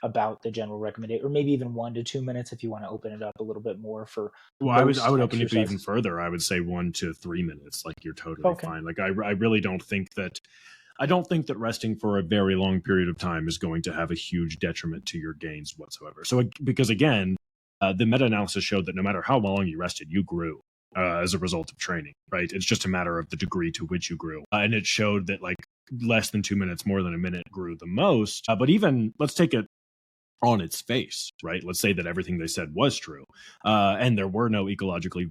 about the general recommendation, or maybe even 1 to 2 minutes if you want to open it up a little bit more for. Well, I would open it even further. I would say 1 to 3 minutes. Like, you're totally fine. Like, I really don't think that. I don't think that resting for a very long period of time is going to have a huge detriment to your gains whatsoever. So, because again, the meta-analysis showed that no matter how long you rested, you grew as a result of training, right? It's just a matter of the degree to which you grew. And it showed that like less than 2 minutes, more than a minute grew the most. But even, let's take it on its face, right? Let's say that everything they said was true, and there were no ecological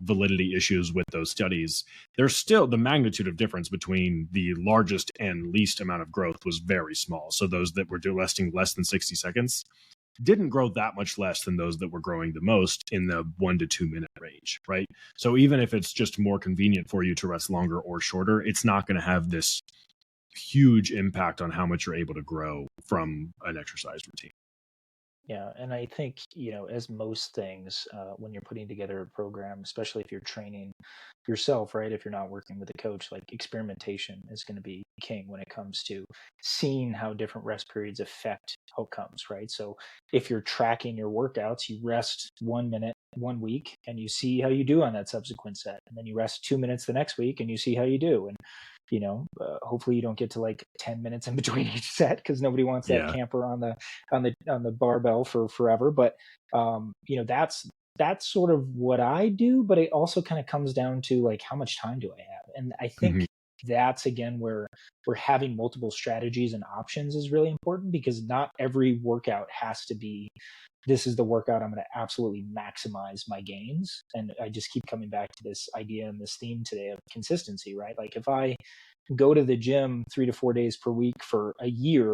validity issues with those studies. There's still the magnitude of difference between the largest and least amount of growth was very small. So those that were resting less than 60 seconds didn't grow that much less than those that were growing the most in the 1 to 2 minute range, right? So even if it's just more convenient for you to rest longer or shorter, it's not going to have this huge impact on how much you're able to grow from an exercise routine. Yeah, and I think, as most things, when you're putting together a program, especially if you're training yourself, right? If you're not working with a coach, like, experimentation is going to be king when it comes to seeing how different rest periods affect outcomes, right? So if you're tracking your workouts, you rest 1 minute 1 week and you see how you do on that subsequent set. And then you rest 2 minutes the next week and you see how you do. And hopefully you don't get to like 10 minutes in between each set, because nobody wants that camper on the barbell for forever. But that's sort of what I do. But it also kind of comes down to like, how much time do I have? And I think that's again where having multiple strategies and options is really important, because not every workout has to be, this is the workout I'm going to absolutely maximize my gains. And I just keep coming back to this idea and this theme today of consistency, right? Like, if I go to the gym 3 to 4 days per week for a year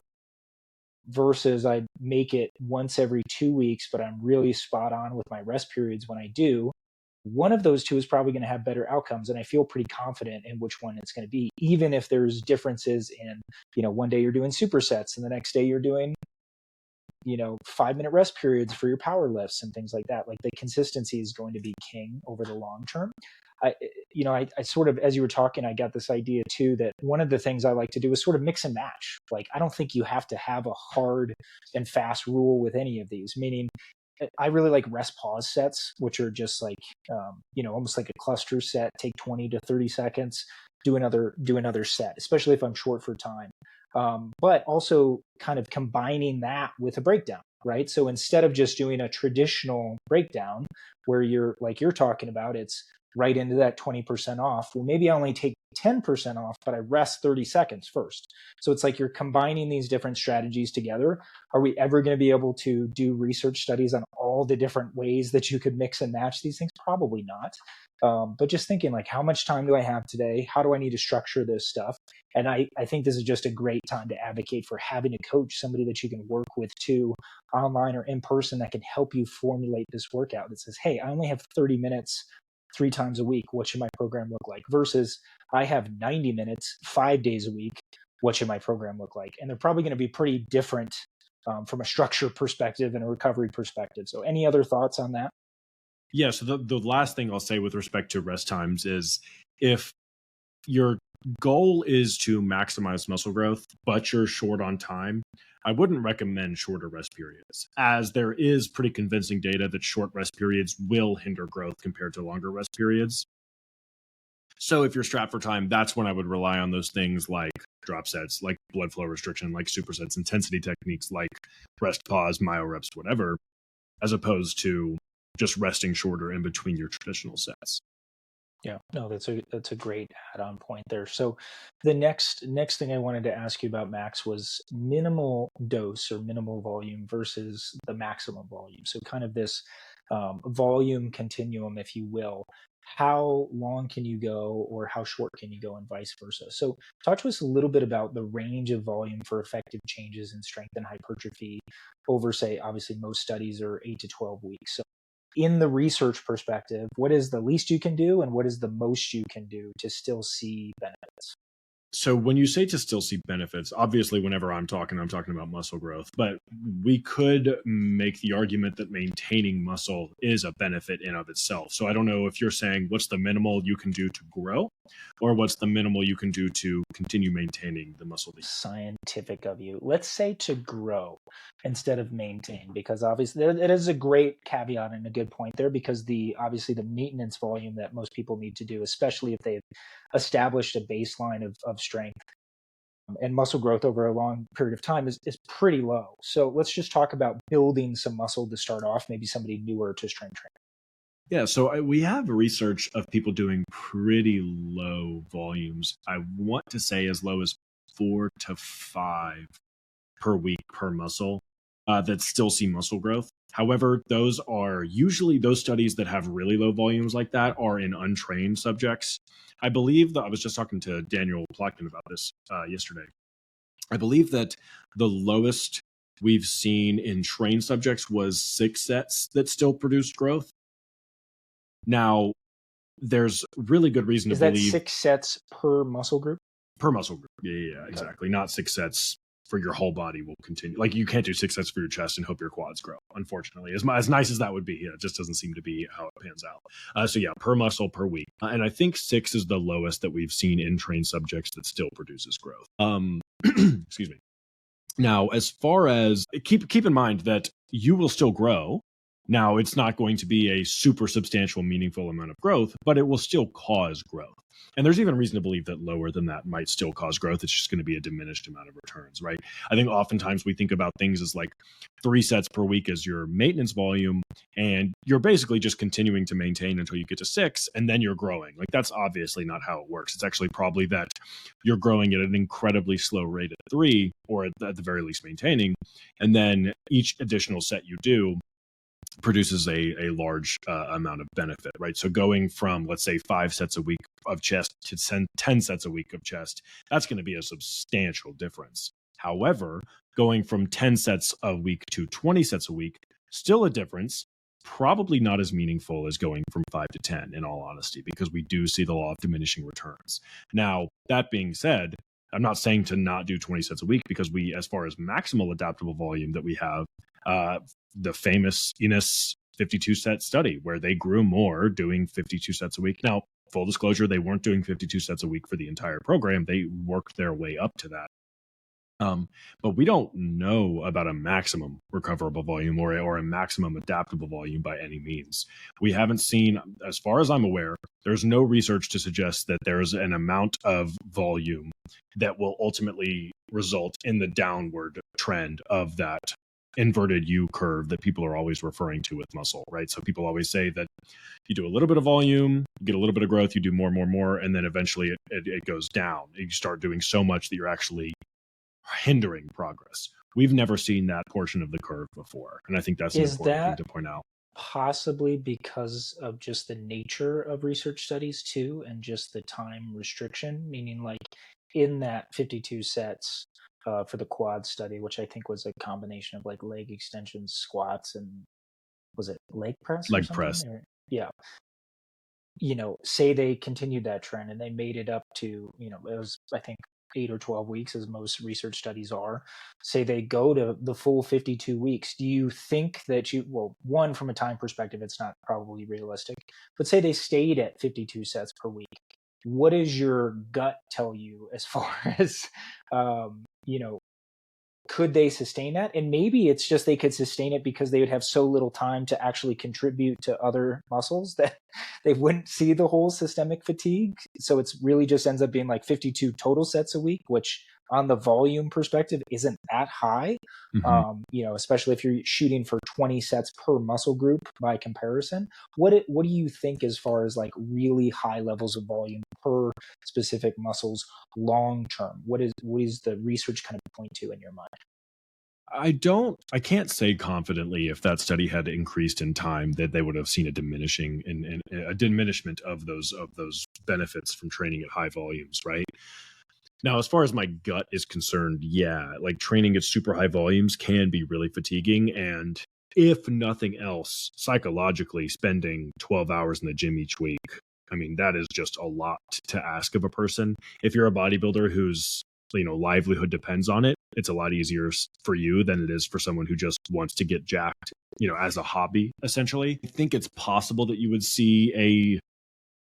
versus I make it once every 2 weeks, but I'm really spot on with my rest periods when I do, one of those two is probably going to have better outcomes. And I feel pretty confident in which one it's going to be, even if there's differences in, one day you're doing supersets and the next day you're doing 5-minute rest periods for your power lifts and things like that. Like, the consistency is going to be king over the long term. I sort of, as you were talking, I got this idea too, that one of the things I like to do is sort of mix and match. Like, I don't think you have to have a hard and fast rule with any of these, meaning I really like rest pause sets, which are just like, almost like a cluster set, take 20 to 30 seconds, do another set, especially if I'm short for time. But also kind of combining that with a breakdown, right? So instead of just doing a traditional breakdown where you're talking about, it's right into that 20% off. Well, maybe I only take 10% off, but I rest 30 seconds first. So it's like you're combining these different strategies together. Are we ever going to be able to do research studies on all the different ways that you could mix and match these things? Probably not. But just thinking, like, how much time do I have today? How do I need to structure this stuff? And I think this is just a great time to advocate for having a coach, somebody that you can work with too, online or in person, that can help you formulate this workout that says, hey, I only have 30 minutes 3 times a week. What should my program look like? Versus I have 90 minutes 5 days a week. What should my program look like? And they're probably going to be pretty different from a structure perspective and a recovery perspective. So any other thoughts on that? Yeah, so the last thing I'll say with respect to rest times is if your goal is to maximize muscle growth, but you're short on time, I wouldn't recommend shorter rest periods, as there is pretty convincing data that short rest periods will hinder growth compared to longer rest periods. So if you're strapped for time, that's when I would rely on those things like drop sets, like blood flow restriction, like supersets, intensity techniques like rest pause, myo reps, whatever, as opposed to just resting shorter in between your traditional sets. Yeah, no, that's a great add-on point there. So the next thing I wanted to ask you about, Max, was minimal dose or minimal volume versus the maximum volume. So kind of this volume continuum, if you will. How long can you go, or how short can you go, and vice versa? So talk to us a little bit about the range of volume for effective changes in strength and hypertrophy over, say, obviously most studies are 8 to 12 weeks. So in the research perspective, what is the least you can do and what is the most you can do to still see benefits? So when you say to still see benefits, obviously whenever I'm talking about muscle growth, but we could make the argument that maintaining muscle is a benefit in of itself. So I don't know if you're saying what's the minimal you can do to grow, or what's the minimal you can do to continue maintaining the muscle. Scientific of you. Let's say to grow instead of maintain, because obviously it is a great caveat and a good point there, because obviously the maintenance volume that most people need to do, especially if they've established a baseline of strength and muscle growth over a long period of time, is pretty low. So let's just talk about building some muscle to start off, maybe somebody newer to strength training. Yeah, so we have research of people doing pretty low volumes. I want to say as low as 4 to 5 per week per muscle that still see muscle growth. However, those are usually those studies that have really low volumes like that are in untrained subjects. I believe that I was just talking to Daniel Plotkin about this yesterday. I believe that the lowest we've seen in trained subjects was 6 sets that still produced growth. Now, there's really good reason to believe. Is that 6 sets per muscle group? Per muscle group. Yeah, exactly. Not 6 sets for your whole body will continue. Like you can't do 6 sets for your chest and hope your quads grow, unfortunately. As nice as that would be, it just doesn't seem to be how it pans out. So yeah, per muscle per week. And I think 6 is the lowest that we've seen in trained subjects that still produces growth. Excuse me. Now, as far as keep in mind that you will still grow. Now, it's not going to be a super substantial, meaningful amount of growth, but it will still cause growth. And there's even reason to believe that lower than that might still cause growth. It's just going to be a diminished amount of returns, right? I think oftentimes we think about things as like 3 sets per week as your maintenance volume, and you're basically just continuing to maintain until you get to 6, and then you're growing. Like that's obviously not how it works. It's actually probably that you're growing at an incredibly slow rate at 3, or at the very least maintaining, and then each additional set you do produces a large amount of benefit, right? So going from, let's say, 5 sets a week of chest to 10 sets a week of chest, that's going to be a substantial difference. However, going from 10 sets a week to 20 sets a week, still a difference, probably not as meaningful as going from 5 to 10, in all honesty, because we do see the law of diminishing returns. Now, that being said, I'm not saying to not do 20 sets a week, because we, as far as maximal adaptable volume that we have, the famous Enos 52 set study where they grew more doing 52 sets a week. Now, full disclosure, they weren't doing 52 sets a week for the entire program. They worked their way up to that. But we don't know about a maximum recoverable volume or a maximum adaptable volume by any means. We haven't seen, as far as I'm aware, there's no research to suggest that there's an amount of volume that will ultimately result in the downward trend of that inverted U curve that people are always referring to with muscle, right? So people always say that you do a little bit of volume, you get a little bit of growth, you do more, and then eventually it goes down. You start doing so much that you're actually hindering progress. We've never seen that portion of the curve before, and I think that's an important thing to point out. Possibly because of just the nature of research studies too, and just the time restriction, meaning like in that 52 sets for the quad study, which I think was a combination of like leg extensions, squats, and was it leg press? Leg press. Yeah. Say they continued that trend and they made it up to, it was, I think, 8 or 12 weeks, as most research studies are, say they go to the full 52 weeks, do you think that well, one, from a time perspective, it's not probably realistic, but say they stayed at 52 sets per week, what does your gut tell you as far as, you know, could they sustain that? And maybe it's just they could sustain it because they would have so little time to actually contribute to other muscles that they wouldn't see the whole systemic fatigue. So it's really just ends up being like 52 total sets a week, which on the volume perspective isn't that high. Especially if you're shooting for 20 sets per muscle group by comparison. What do you think as far as like really high levels of volume per specific muscles long term? What is the research kind of point to in your mind? I can't say confidently if that study had increased in time that they would have seen a diminishing in a diminishment of those benefits from training at high volumes, right? Now, as far as my gut is concerned, yeah, like training at super high volumes can be really fatiguing. And if nothing else, psychologically spending 12 hours in the gym each week, I mean, that is just a lot to ask of a person. If you're a bodybuilder whose livelihood depends on it, it's a lot easier for you than it is for someone who just wants to get jacked, as a hobby, essentially. I think it's possible that you would see a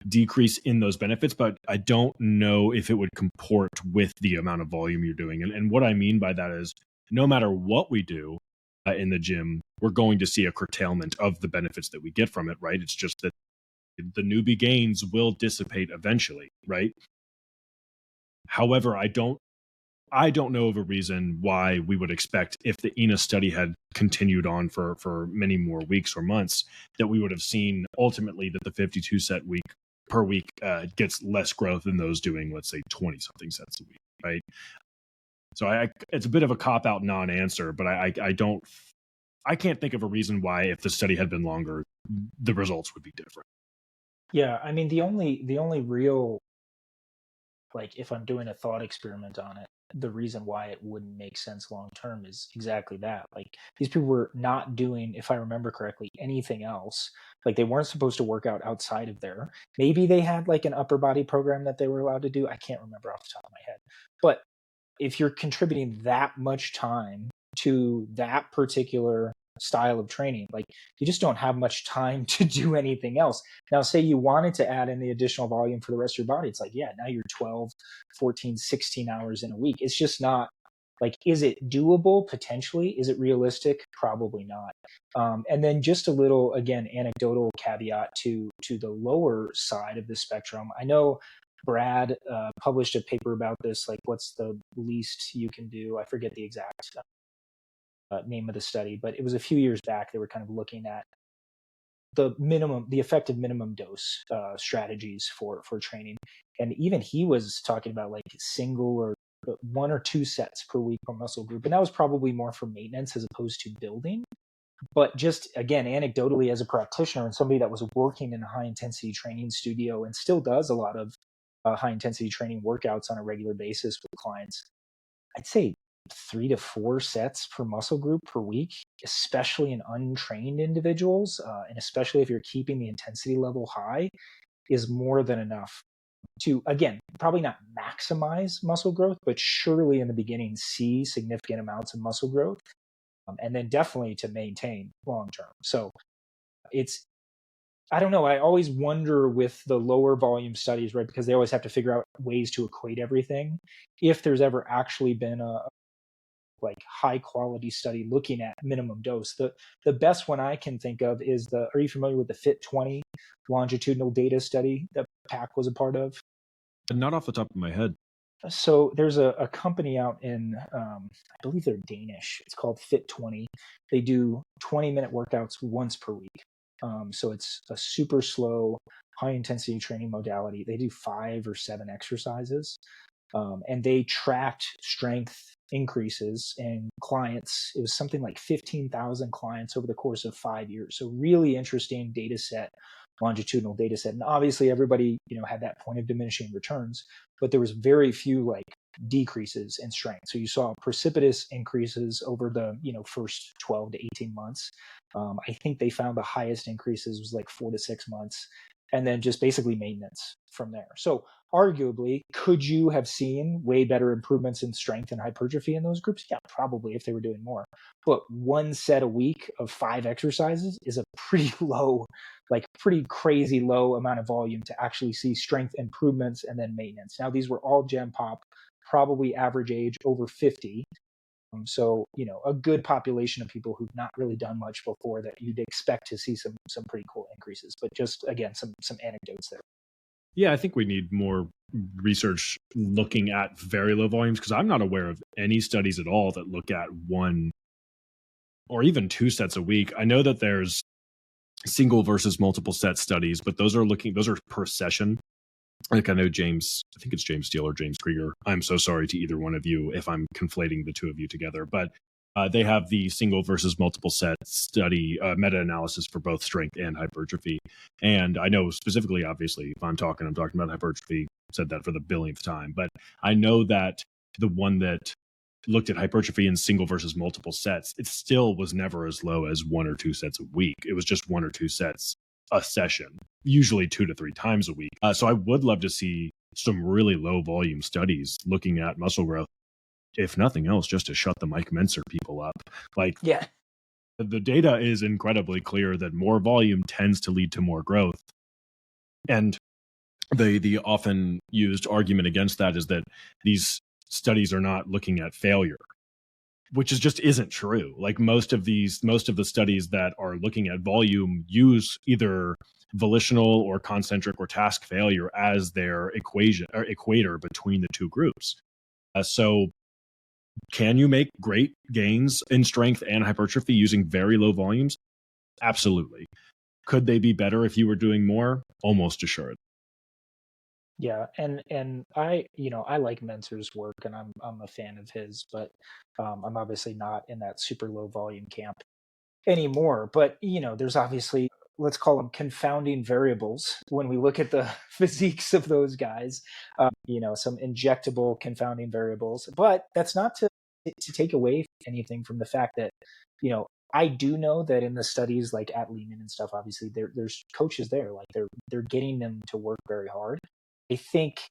decrease in those benefits, but I don't know if it would comport with the amount of volume you're doing. And what I mean by that is no matter what we do in the gym, we're going to see a curtailment of the benefits that we get from it, right? It's just that the newbie gains will dissipate eventually, right? However, I don't know of a reason why we would expect, if the ENA study had continued on for many more weeks or months, that we would have seen ultimately that the 52 set week per week gets less growth than those doing, let's say, 20 something sets a week, right? So it's a bit of a cop out non-answer, but I can't think of a reason why, if the study had been longer, the results would be different. Yeah, I mean, the only real, like, if I'm doing a thought experiment on it, the reason why it wouldn't make sense long term is exactly that. Like, these people were not doing, if I remember correctly, anything else. Like, they weren't supposed to work out outside of there. Maybe they had like an upper body program that they were allowed to do. I can't remember off the top of my head. But if you're contributing that much time to that particular style of training, like, you just don't have much time to do anything else. Now, say you wanted to add in the additional volume for the rest of your body, it's like, yeah, now you're 12, 14, 16 hours in a week. It's just not, like, is it doable? Potentially. Is it realistic? Probably not. And then just a little, again, anecdotal caveat to the lower side of the spectrum. I know Brad published a paper about this, like, what's the least you can do? I forget the exact name of the study, but it was a few years back. They were kind of looking at the effective minimum dose strategies for training, and even he was talking about like single or 1 or 2 sets per week per muscle group, and that was probably more for maintenance as opposed to building. But just, again, anecdotally, as a practitioner and somebody that was working in a high intensity training studio and still does a lot of high intensity training workouts on a regular basis with clients, I'd say 3 to 4 sets per muscle group per week, especially in untrained individuals, and especially if you're keeping the intensity level high, is more than enough to, again, probably not maximize muscle growth, but surely in the beginning see significant amounts of muscle growth, and then definitely to maintain long term. So I don't know. I always wonder with the lower volume studies, right? Because they always have to figure out ways to equate everything. If there's ever actually been a like high quality study looking at minimum dose, the best one I can think of is are you familiar with the Fit 20 longitudinal data study that PAC was a part of? Not off the top of my head. So there's a company out in, I believe they're Danish. It's called Fit 20. They do 20-minute workouts once per week. So it's a super slow, high intensity training modality. They do 5 or 7 exercises, and they tracked strength increases in clients. It was something like 15,000 clients over the course of 5 years. So really interesting data set, longitudinal data set. And obviously everybody, had that point of diminishing returns, but there was very few like decreases in strength. So you saw precipitous increases over the, first 12 to 18 months. I think they found the highest increases was like 4 to 6 months. and then just basically maintenance from there. So arguably, could you have seen way better improvements in strength and hypertrophy in those groups? Yeah, probably, if they were doing more. But one set a week of 5 exercises is a pretty low, like pretty crazy low amount of volume to actually see strength improvements and then maintenance. Now, these were all Gen Pop, probably average age over 50. So, a good population of people who've not really done much before that you'd expect to see some pretty cool increases. But just, again, some anecdotes there. Yeah, I think we need more research looking at very low volumes, because I'm not aware of any studies at all that look at 1 or even 2 sets a week. I know that there's single versus multiple set studies, but those are per session. Like I know I think it's James Steele or James Krieger. I'm so sorry to either one of you if I'm conflating the two of you together, but they have the single versus multiple set study meta-analysis for both strength and hypertrophy. And I know specifically, obviously, if I'm talking about hypertrophy, said that for the billionth time, but I know that the one that looked at hypertrophy in single versus multiple sets, it still was never as low as 1 or 2 sets a week. It was just 1 or 2 sets a session, usually 2 to 3 times a week. So I would love to see some really low volume studies looking at muscle growth, if nothing else, just to shut the Mike Mentzer people up. Like, yeah, the data is incredibly clear that more volume tends to lead to more growth. And the often used argument against that is that these studies are not looking at failure, which just isn't true. Like most of the studies that are looking at volume use either volitional or concentric or task failure as their equator between the two groups. So can you make great gains in strength and hypertrophy using very low volumes? Absolutely. Could they be better if you were doing more? Almost assured. Yeah, and I like Mentzer's work, and I'm a fan of his, but I'm obviously not in that super low volume camp anymore. But there's obviously, let's call them confounding variables when we look at the physiques of those guys. Some injectable confounding variables, but that's not to take away anything from the fact that I do know that in the studies like at Lehman and stuff, obviously there's coaches there, like they're getting them to work very hard. I think,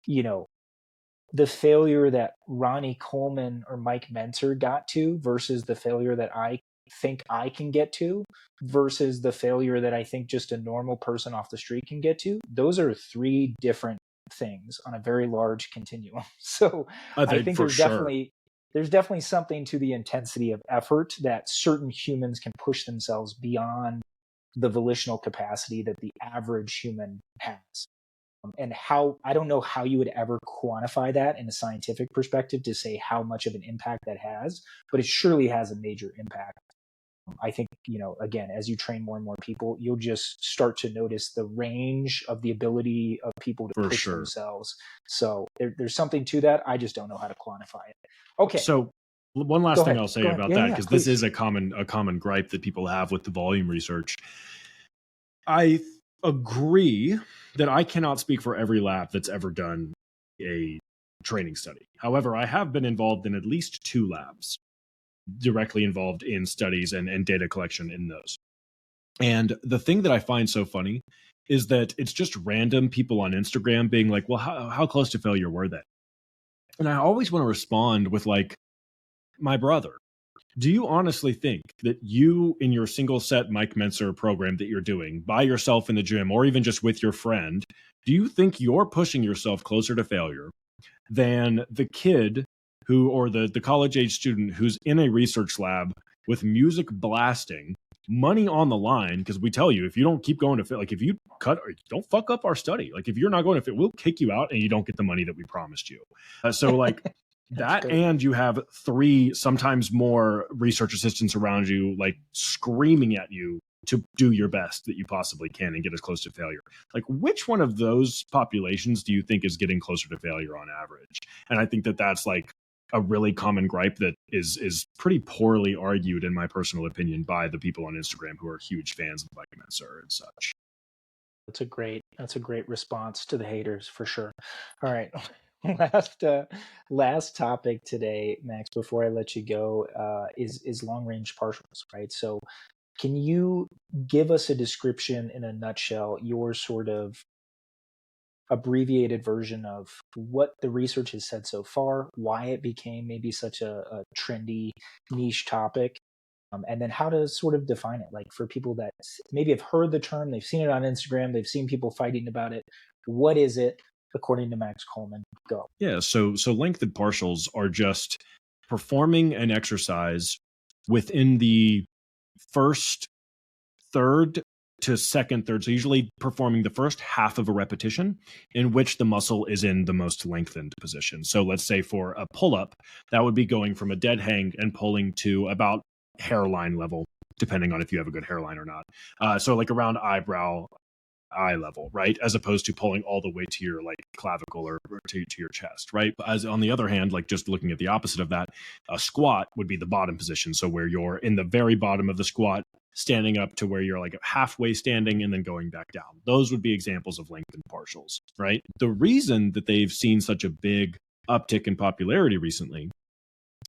the failure that Ronnie Coleman or Mike Mentzer got to versus the failure that I think I can get to versus the failure that I think just a normal person off the street can get to, those are 3 different things on a very large continuum. So I think For sure. there's definitely something to the intensity of effort that certain humans can push themselves beyond the volitional capacity that the average human has. And I don't know how you would ever quantify that in a scientific perspective to say how much of an impact that has, but it surely has a major impact. I think, again, as you train more and more people, you'll just start to notice the range of the ability of people to push themselves. So there's something to that. I just don't know how to quantify it. Okay. So one last thing I'll say about that, because this is a common gripe that people have with the volume research. I agree that I cannot speak for every lab that's ever done a training study. However, I have been involved in at least 2 labs directly involved in studies and data collection in those. And the thing that I find so funny is that it's just random people on Instagram being like, well, how close to failure were they? And I always want to respond with like, my brother, do you honestly think that you in your single set Mike Mentzer program that you're doing by yourself in the gym or even just with your friend, do you think you're pushing yourself closer to failure than the kid who, or the college age student who's in a research lab with music blasting, money on the line? Because we tell you, if you don't keep going to fit, like if you cut or don't fuck up our study, like if you're not going to fit, we'll kick you out and you don't get the money that we promised you. So like that, and you have 3, sometimes more research assistants around you, like screaming at you to do your best that you possibly can and get as close to failure. Like, which one of those populations do you think is getting closer to failure on average? And I think that that's like a really common gripe that is pretty poorly argued, in my personal opinion, by the people on Instagram who are huge fans of Mike Mentzer and such. That's a great response to the haters for sure. All right. Last topic today, Max, before I let you go, is long range partials, right? So Can you give us a description in a nutshell, your sort of abbreviated version of what the research has said so far, why it became maybe such a trendy niche topic, and then how to sort of define it, like for people that maybe have heard the term, they've seen it on Instagram, they've seen people fighting about it. What is it according to Max Coleman? Go. Yeah, so lengthened partials are just performing an exercise within the first third to second third. So usually performing the first half of a repetition in which the muscle is in the most lengthened position. So let's say for a pull-up, that would be going from a dead hang and pulling to about hairline level, depending on if you have a good hairline or not. So like around eye level, right? As opposed to pulling all the way to your like clavicle or to your chest, right? As on the other hand, like just looking at the opposite of that, a squat would be the bottom position. So where you're in the very bottom of the squat, standing up to where you're like halfway standing and then going back down. Those would be examples of lengthened partials, right? The reason that they've seen such a big uptick in popularity recently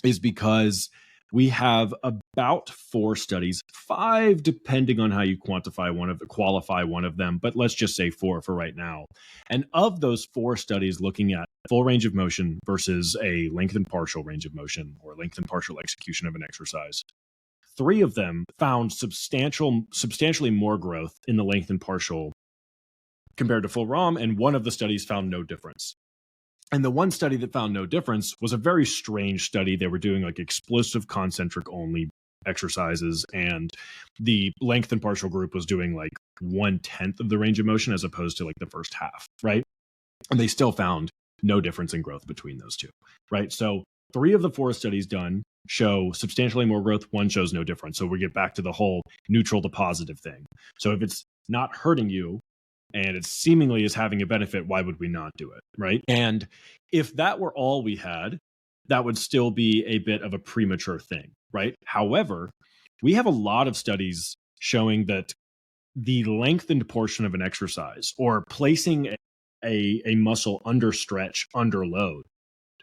is because we have about 4 studies, 5 depending on how you qualify one of them, but let's just say 4 for right now. And of those 4 studies looking at full range of motion versus a lengthened partial range of motion or lengthened partial execution of an exercise, 3 of them found substantially more growth in the lengthened partial compared to full ROM, and one of the studies found no difference. And the one study that found no difference was a very strange study. They were doing like explosive concentric only exercises, and the lengthened partial group was doing like 1/10 of the range of motion as opposed to like the first half, right? And they still found no difference in growth between those two, right? So 3 of the 4 studies done show substantially more growth. 1 shows no difference. So we get back to the whole neutral to positive thing. So if it's not hurting you, and it seemingly is having a benefit, why would we not do it, right? And if that were all we had, that would still be a bit of a premature thing, right? However, we have a lot of studies showing that the lengthened portion of an exercise or placing a muscle under stretch, under load,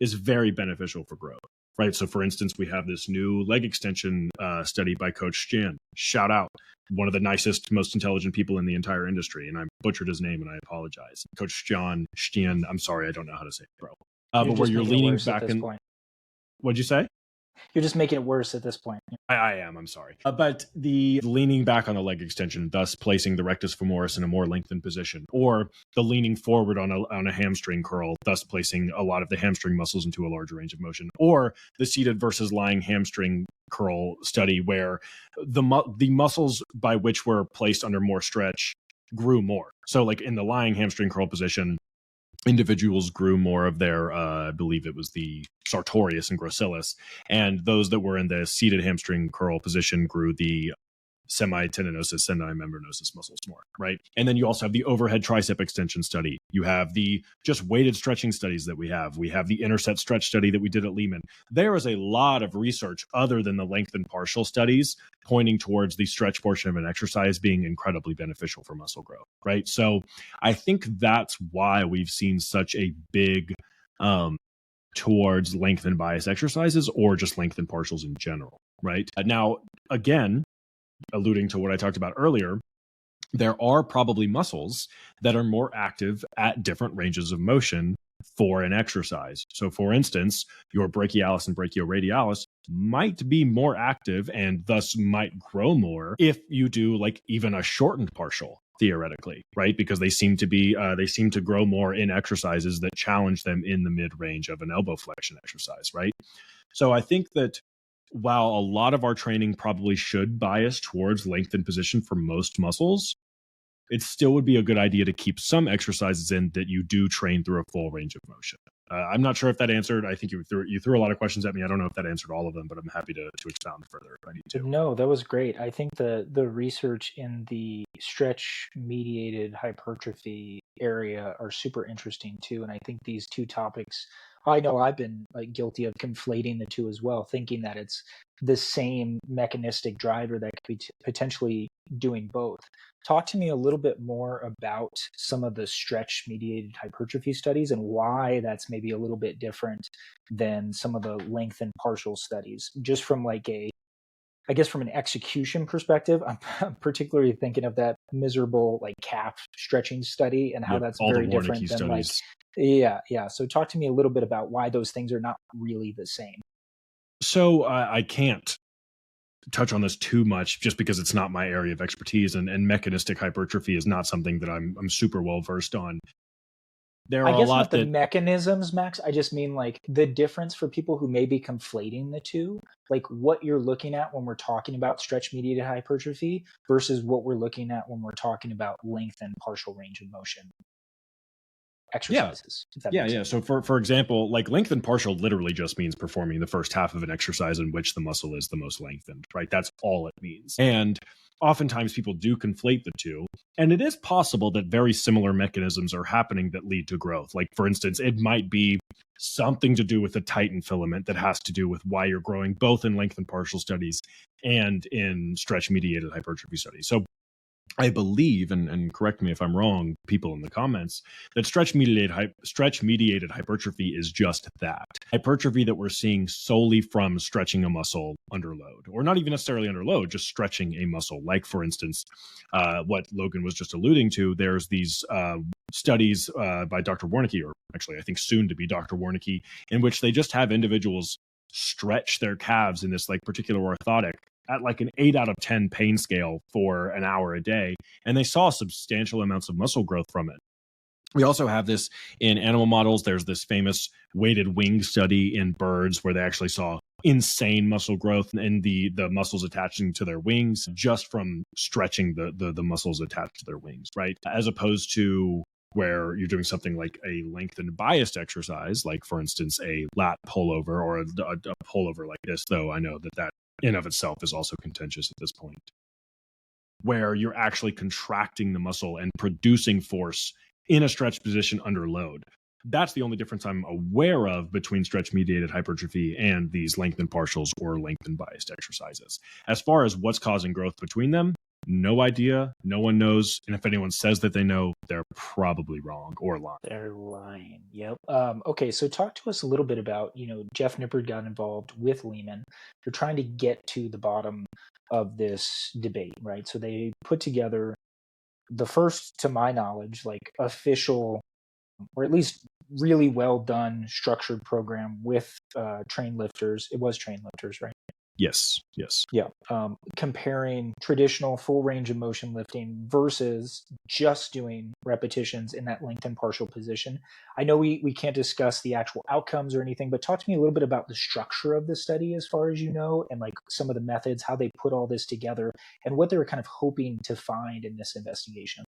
is very beneficial for growth, right? So for instance, we have this new leg extension study by Coach Jan. Shout out. One of the nicest, most intelligent people in the entire industry. And I butchered his name and I apologize. Coach John Stien. I'm sorry, I don't know how to say it, bro. But where you're leaning back in. What'd you say? You're just making it worse at this point. I am. I'm sorry. But the leaning back on the leg extension, thus placing the rectus femoris in a more lengthened position, or the leaning forward on a hamstring curl, thus placing a lot of the hamstring muscles into a larger range of motion, or the seated versus lying hamstring curl study, where the muscles by which were placed under more stretch grew more. So, like in the lying hamstring curl position, individuals grew more of their, I believe it was the sartorius and gracilis, and those that were in the seated hamstring curl position grew the semitendinosus, semimembranosus muscles more, right? And then you also have the overhead tricep extension study. You have the just weighted stretching studies that we have. We have the interset stretch study that we did at Lehman. There is a lot of research other than the lengthened partial studies pointing towards the stretch portion of an exercise being incredibly beneficial for muscle growth, right? So I think that's why we've seen such a big towards lengthened bias exercises or just lengthened partials in general, right? Now, again, alluding to what I talked about earlier, there are probably muscles that are more active at different ranges of motion for an exercise. So for instance, your brachialis and brachioradialis might be more active and thus might grow more if you do like even a shortened partial, theoretically, right? Because they seem to grow more in exercises that challenge them in the mid-range of an elbow flexion exercise, right? So I think that while a lot of our training probably should bias towards lengthened position for most muscles, it still would be a good idea to keep some exercises in that you do train through a full range of motion. I'm not sure if that answered. I think you threw a lot of questions at me. I don't know if that answered all of them, but I'm happy to expound further if I need to. No, that was great. I think the research in the stretch-mediated hypertrophy area are super interesting too. And I think these two topics, I know I've been like guilty of conflating the two as well, thinking that it's the same mechanistic driver that could be potentially doing both. Talk to me a little bit more about some of the stretch-mediated hypertrophy studies and why that's maybe a little bit different than some of the lengthened partial studies, just from like a I guess from an execution perspective, I'm particularly thinking of that miserable like calf stretching study and how Yep, that's all the very Warnicke different than like, studies. yeah. So talk to me a little bit about why those things are not really the same. So I can't touch on this too much just because it's not my area of expertise, and mechanistic hypertrophy is not something that I'm super well versed on. There I are a guess lot not the that mechanisms, Max. I just mean like the difference for people who may be conflating the two, like what you're looking at when we're talking about stretch mediated hypertrophy versus what we're looking at when we're talking about length and partial range of motion yeah. exercises, if that Yeah, makes yeah. sense. So for example, like lengthened partial literally just means performing the first half of an exercise in which the muscle is the most lengthened, right? That's all it means. And oftentimes people do conflate the two. And it is possible that very similar mechanisms are happening that lead to growth. Like for instance, it might be something to do with the titin filament that has to do with why you're growing, both in lengthened partial studies and in stretch mediated hypertrophy studies. So I believe, and correct me if I'm wrong, people in the comments, that stretch mediated hypertrophy is just that hypertrophy that we're seeing solely from stretching a muscle under load, or not even necessarily under load, just stretching a muscle. Like for instance, what Logan was just alluding to. There's these studies by Dr. Warnicke, or actually I think soon to be Dr. Warnicke, in which they just have individuals stretch their calves in this like particular orthotic at like an 8 out of 10 pain scale for an hour a day. And they saw substantial amounts of muscle growth from it. We also have this in animal models. There's this famous weighted wing study in birds where they actually saw insane muscle growth in the muscles attaching to their wings just from stretching the muscles attached to their wings, right? As opposed to where you're doing something like a lengthened biased exercise, like for instance, a lat pullover or a pullover like this, though I know that in of itself is also contentious at this point, where you're actually contracting the muscle and producing force in a stretch position under load. That's the only difference I'm aware of between stretch mediated hypertrophy and these lengthened partials or lengthened biased exercises. As far as what's causing growth between them, no idea. No one knows. And if anyone says that they know, they're probably wrong or lying. They're lying. Yep. Okay, so talk to us a little bit about, Jeff Nippard got involved with Lehman. They're trying to get to the bottom of this debate, right? So they put together the first, to my knowledge, like official, or at least really well done structured program with trained lifters. It was trained lifters, right? Yes. Yeah. Comparing traditional full range of motion lifting versus just doing repetitions in that lengthened partial position. I know we can't discuss the actual outcomes or anything, but talk to me a little bit about the structure of the study as far as you know, and like some of the methods, how they put all this together, and what they were kind of hoping to find in this investigation.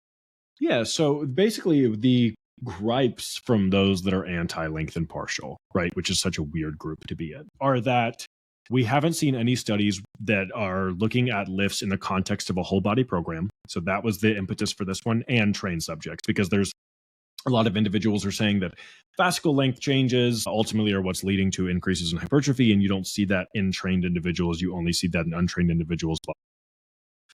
Yeah. So basically, the gripes from those that are anti-lengthened partial, right, which is such a weird group to be in, are that we haven't seen any studies that are looking at lifts in the context of a whole body program. So that was the impetus for this one, and trained subjects, because there's a lot of individuals are saying that fascicle length changes ultimately are what's leading to increases in hypertrophy, and you don't see that in trained individuals. You only see that in untrained individuals.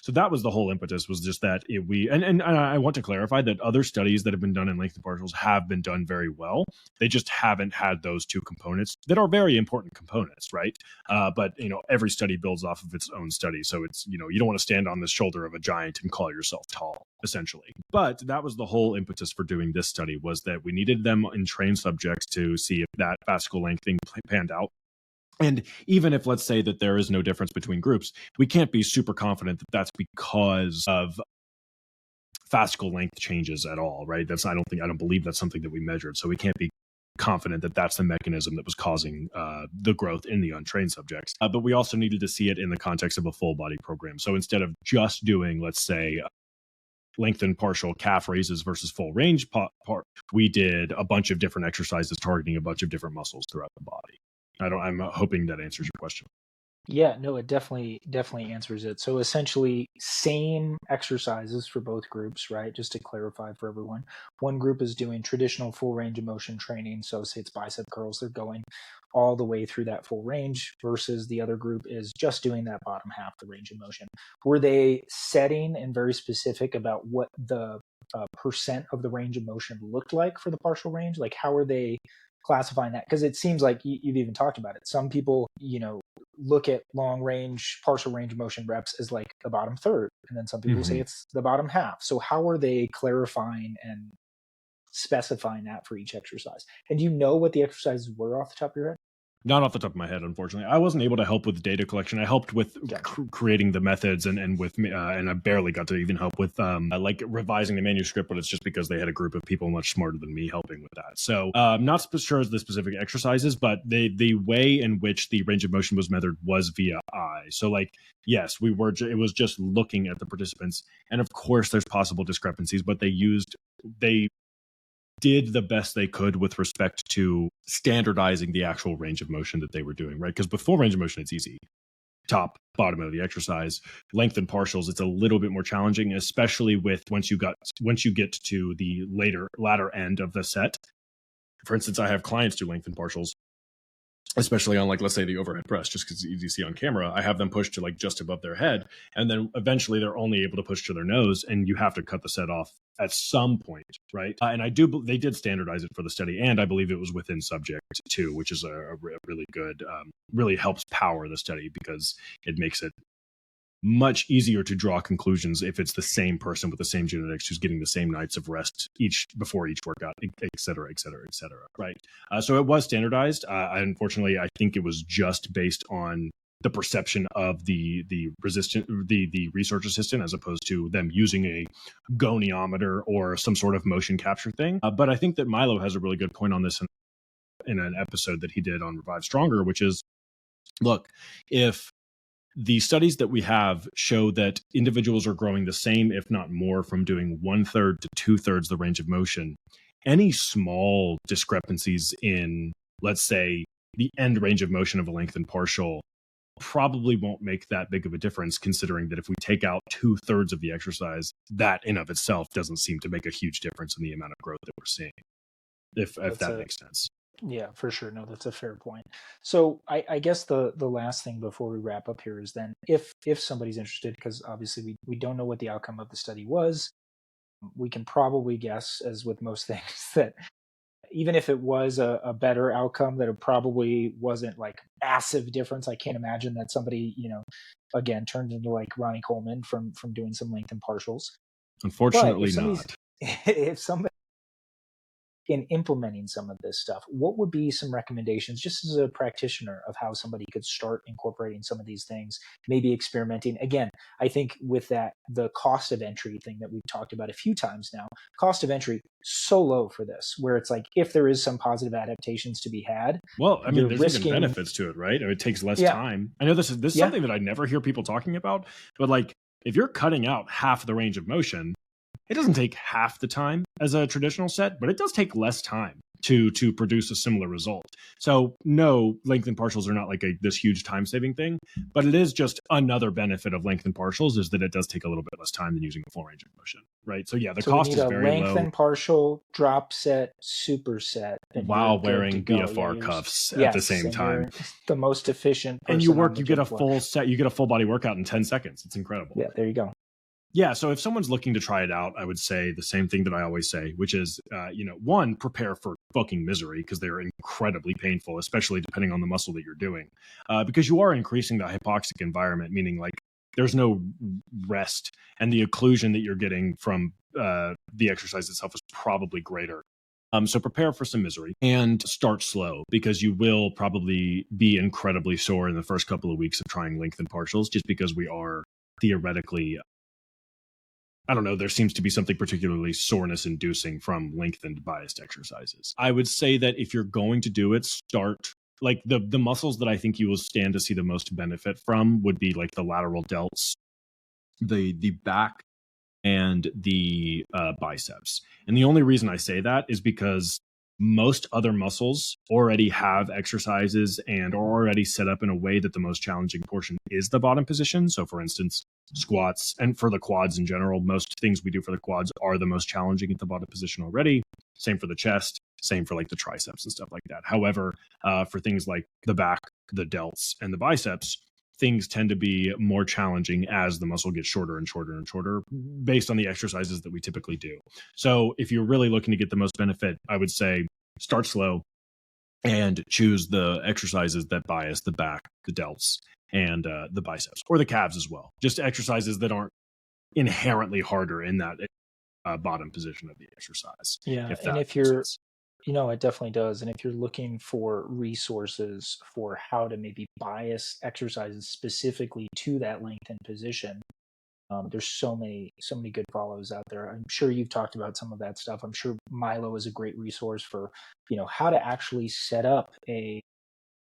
So that was the whole impetus, was just that and I want to clarify that other studies that have been done in lengthened partials have been done very well. They just haven't had those two components that are very important components, right? But every study builds off of its own study. So it's, you don't want to stand on the shoulder of a giant and call yourself tall, essentially. But that was the whole impetus for doing this study, was that we needed them in trained subjects to see if that fascicle length thing panned out. And even if, let's say, that there is no difference between groups, we can't be super confident that that's because of fascicle length changes at all, right? I don't believe that's something that we measured. So we can't be confident that that's the mechanism that was causing the growth in the untrained subjects. But we also needed to see it in the context of a full body program. So instead of just doing, let's say, lengthened partial calf raises versus full range part, we did a bunch of different exercises targeting a bunch of different muscles throughout the body. I'm hoping that answers your question. Yeah, no, it definitely answers it. So essentially, same exercises for both groups, right? Just to clarify for everyone, one group is doing traditional full range of motion training. So say it's bicep curls, they're going all the way through that full range, versus the other group is just doing that bottom half, the range of motion. Were they setting and very specific about what the percent of the range of motion looked like for the partial range? Like, how are they classifying that? Because it seems like you've even talked about it. Some people, look at long range, partial range of motion reps as like the bottom third. And then some people will say it's the bottom half. So how are they clarifying and specifying that for each exercise? And do you know what the exercises were off the top of your head? Not off the top of my head, unfortunately. I wasn't able to help with data collection. I helped with creating the methods and with and I barely got to even help with like revising the manuscript, but it's just because they had a group of people much smarter than me helping with that. So not sure as the specific exercises, but the way in which the range of motion was measured was via eye. So like, yes, it was just looking at the participants. And of course there's possible discrepancies, but they did the best they could with respect to standardizing the actual range of motion that they were doing, right? Because before range of motion, it's easy. Top, bottom of the exercise. Length and partials, it's a little bit more challenging, especially with once you get to the latter end of the set. For instance, I have clients do length and partials, especially on like, let's say the overhead press, just because it's easy to see on camera. I have them push to like just above their head, and then eventually they're only able to push to their nose, and you have to cut the set off at some point, right? And they did standardize it for the study, and I believe it was within subject too, which is a really good, really helps power the study because it makes it much easier to draw conclusions if it's the same person with the same genetics who's getting the same nights of rest before each workout, et cetera, et cetera, et cetera, right? So it was standardized. Unfortunately, I think it was just based on the perception of the research assistant, as opposed to them using a goniometer or some sort of motion capture thing. But I think that Milo has a really good point on this in an episode that he did on Revive Stronger, which is, look, if the studies that we have show that individuals are growing the same, if not more, from doing 1/3 to 2/3 the range of motion, any small discrepancies in, let's say, the end range of motion of a length and partial probably won't make that big of a difference, considering that if we take out 2/3 of the exercise, that in of itself doesn't seem to make a huge difference in the amount of growth that we're seeing, if that makes sense. Yeah, for sure. No, that's a fair point. So I guess the last thing before we wrap up here is then if somebody's interested, because obviously we don't know what the outcome of the study was, we can probably guess, as with most things, that even if it was a better outcome, that it probably wasn't like massive difference. I can't imagine that somebody, again, turned into like Ronnie Coleman from doing some length and partials. Unfortunately not. If somebody in implementing some of this stuff, what would be some recommendations just as a practitioner of how somebody could start incorporating some of these things, maybe experimenting? Again, I think with that, the cost of entry thing that we've talked about a few times now, cost of entry so low for this, where it's like, if there is some positive adaptations to be had. Well, I mean, there's even benefits to it, right? It takes less time. I know this is something that I never hear people talking about, but like, if you're cutting out half the range of motion, it doesn't take half the time as a traditional set, but it does take less time to produce a similar result. So no, length and partials are not like this huge time-saving thing, but it is just another benefit of length and partials is that it does take a little bit less time than using a full range of motion, right? So yeah, the cost is very low. Length and partial drop set superset while wearing BFR cuffs at the same time. The most efficient. And you get a full set, you get a full body workout in 10 seconds. It's incredible. Yeah, there you go. Yeah, so if someone's looking to try it out, I would say the same thing that I always say, which is, one, prepare for fucking misery, because they're incredibly painful, especially depending on the muscle that you're doing, because you are increasing the hypoxic environment, meaning like there's no rest, and the occlusion that you're getting from the exercise itself is probably greater. So prepare for some misery and start slow, because you will probably be incredibly sore in the first couple of weeks of trying length and partials, just because we are theoretically, I don't know, there seems to be something particularly soreness inducing from lengthened biased exercises. I would say that if you're going to do it, start like the muscles that I think you will stand to see the most benefit from would be like the lateral delts, the back, and the biceps. And the only reason I say that is because most other muscles already have exercises and are already set up in a way that the most challenging portion is the bottom position. So for instance, squats, and for the quads in general, most things we do for the quads are the most challenging at the bottom position already. Same for the chest, same for like the triceps and stuff like that. However, for things like the back, the delts, and the biceps, things tend to be more challenging as the muscle gets shorter and shorter and shorter based on the exercises that we typically do. So if you're really looking to get the most benefit, I would say start slow, and choose the exercises that bias the back, the delts, and the biceps, or the calves as well. Just exercises that aren't inherently harder in that bottom position of the exercise. Yeah, If and that if makes you're, sense. it definitely does. And if you're looking for resources for how to maybe bias exercises specifically to that lengthened position, there's so many good follows out there. I'm sure you've talked about some of that stuff. I'm sure Milo is a great resource for, how to actually set up a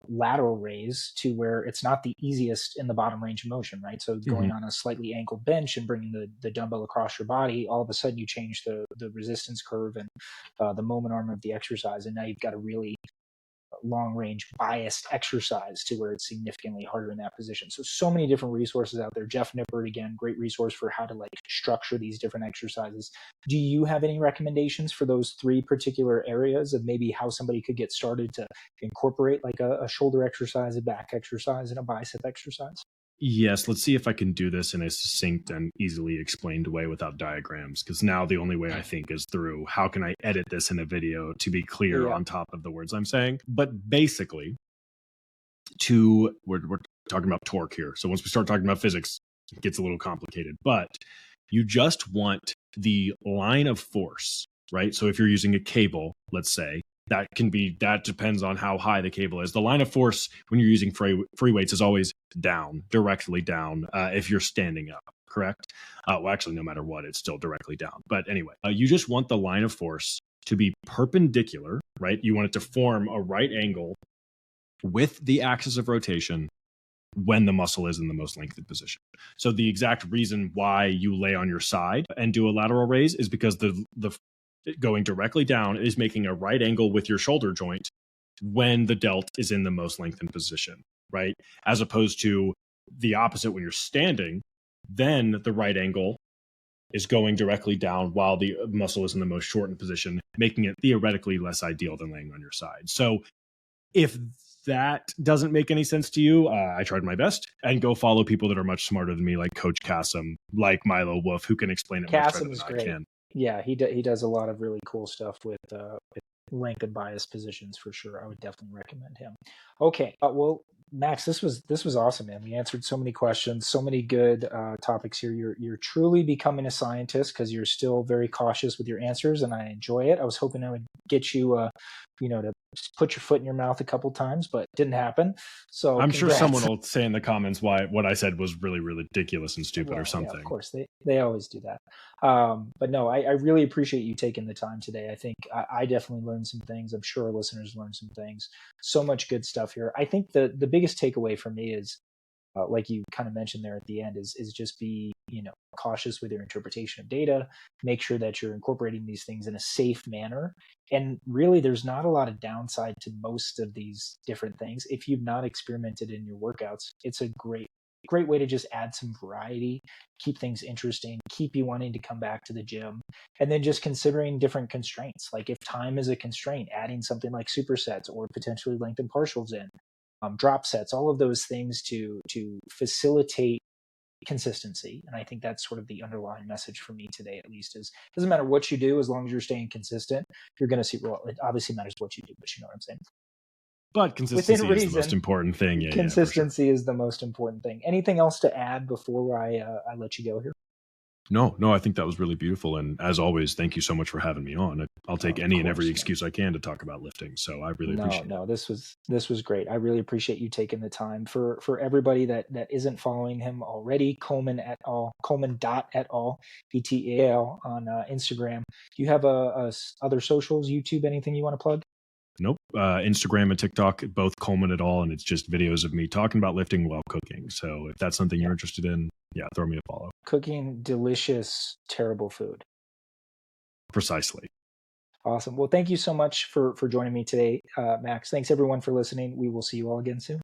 lateral raise to where it's not the easiest in the bottom range of motion, right? So Mm-hmm. going on a slightly angled bench and bringing the dumbbell across your body, all of a sudden you change the resistance curve and the moment arm of the exercise, and now you've got a really long range biased exercise to where it's significantly harder in that position. So many different resources out there. Jeff Nippert, again, great resource for how to like structure these different exercises. Do you have any recommendations for those three particular areas of maybe how somebody could get started to incorporate like a shoulder exercise, a back exercise, and a bicep exercise? Yes, let's see if I can do this in a succinct and easily explained way without diagrams, because now the only way I think is through how can I edit this in a video to be clear Yeah. on top of the words I'm saying. But basically, we're talking about torque here. So once we start talking about physics, it gets a little complicated. But you just want the line of force, right? So if you're using a cable, let's say, that depends on how high the cable is. The line of force when you're using free weights is always down, directly down, if you're standing up, correct? Well, actually, no matter what, it's still directly down. But anyway, you just want the line of force to be perpendicular, right? You want it to form a right angle with the axis of rotation when the muscle is in the most lengthened position. So the exact reason why you lay on your side and do a lateral raise is because the going directly down is making a right angle with your shoulder joint when the delt is in the most lengthened position, right? As opposed to the opposite when you're standing, then the right angle is going directly down while the muscle is in the most shortened position, making it theoretically less ideal than laying on your side. So if that doesn't make any sense to you, I tried my best, and go follow people that are much smarter than me, like Coach Kassem, like Milo Wolf, who can explain it much better Kasim than is I great. can. Yeah, he does a lot of really cool stuff with length and bias positions for sure. I would definitely recommend him. Okay, well, Max, this was awesome, man. We answered so many questions, so many good topics here. You're truly becoming a scientist because you're still very cautious with your answers, and I enjoy it. I was hoping I would get you, to put your foot in your mouth a couple times, but didn't happen. So I'm sure someone congrats. will say in the comments why what I said was really, really ridiculous and stupid or Well, yeah, of something. course they always do that. But no, I really appreciate you taking the time today. I think I definitely learned some things. I'm sure our listeners learned some things. So much good stuff here. I think the biggest takeaway for me is, like you kind of mentioned there at the end, is just be cautious with your interpretation of data. Make sure that you're incorporating these things in a safe manner. And really, there's not a lot of downside to most of these different things. If you've not experimented in your workouts, it's a great way to just add some variety, keep things interesting, keep you wanting to come back to the gym, and then just considering different constraints. Like if time is a constraint, adding something like supersets or potentially lengthened partials in, drop sets, all of those things to facilitate consistency. And I think that's sort of the underlying message for me today, at least, is doesn't matter what you do, as long as you're staying consistent, you're going to see, well, it obviously matters what you do, but you know what I'm saying? But Within consistency is the most reason, important thing. Yeah, for sure. consistency is the most important thing. Anything else to add before I let you go here? No, I think that was really beautiful. And as always, thank you so much for having me on. I'll take Of any and every course, man. excuse I can to talk about lifting. So I really No, appreciate it. no, this was great. I really appreciate you taking the time. For everybody that isn't following him already, Coleman et al, Coleman dot et al, ETAL on Instagram. Do you have other socials, YouTube, anything you want to plug? Nope. Instagram and TikTok, both Coleman et al, and it's just videos of me talking about lifting while cooking. So if that's something Yeah, you're interested in, yeah, throw me a follow. cooking delicious, terrible food. Precisely. Awesome. Well, thank you so much for joining me today, Max. Thanks everyone for listening. We will see you all again soon.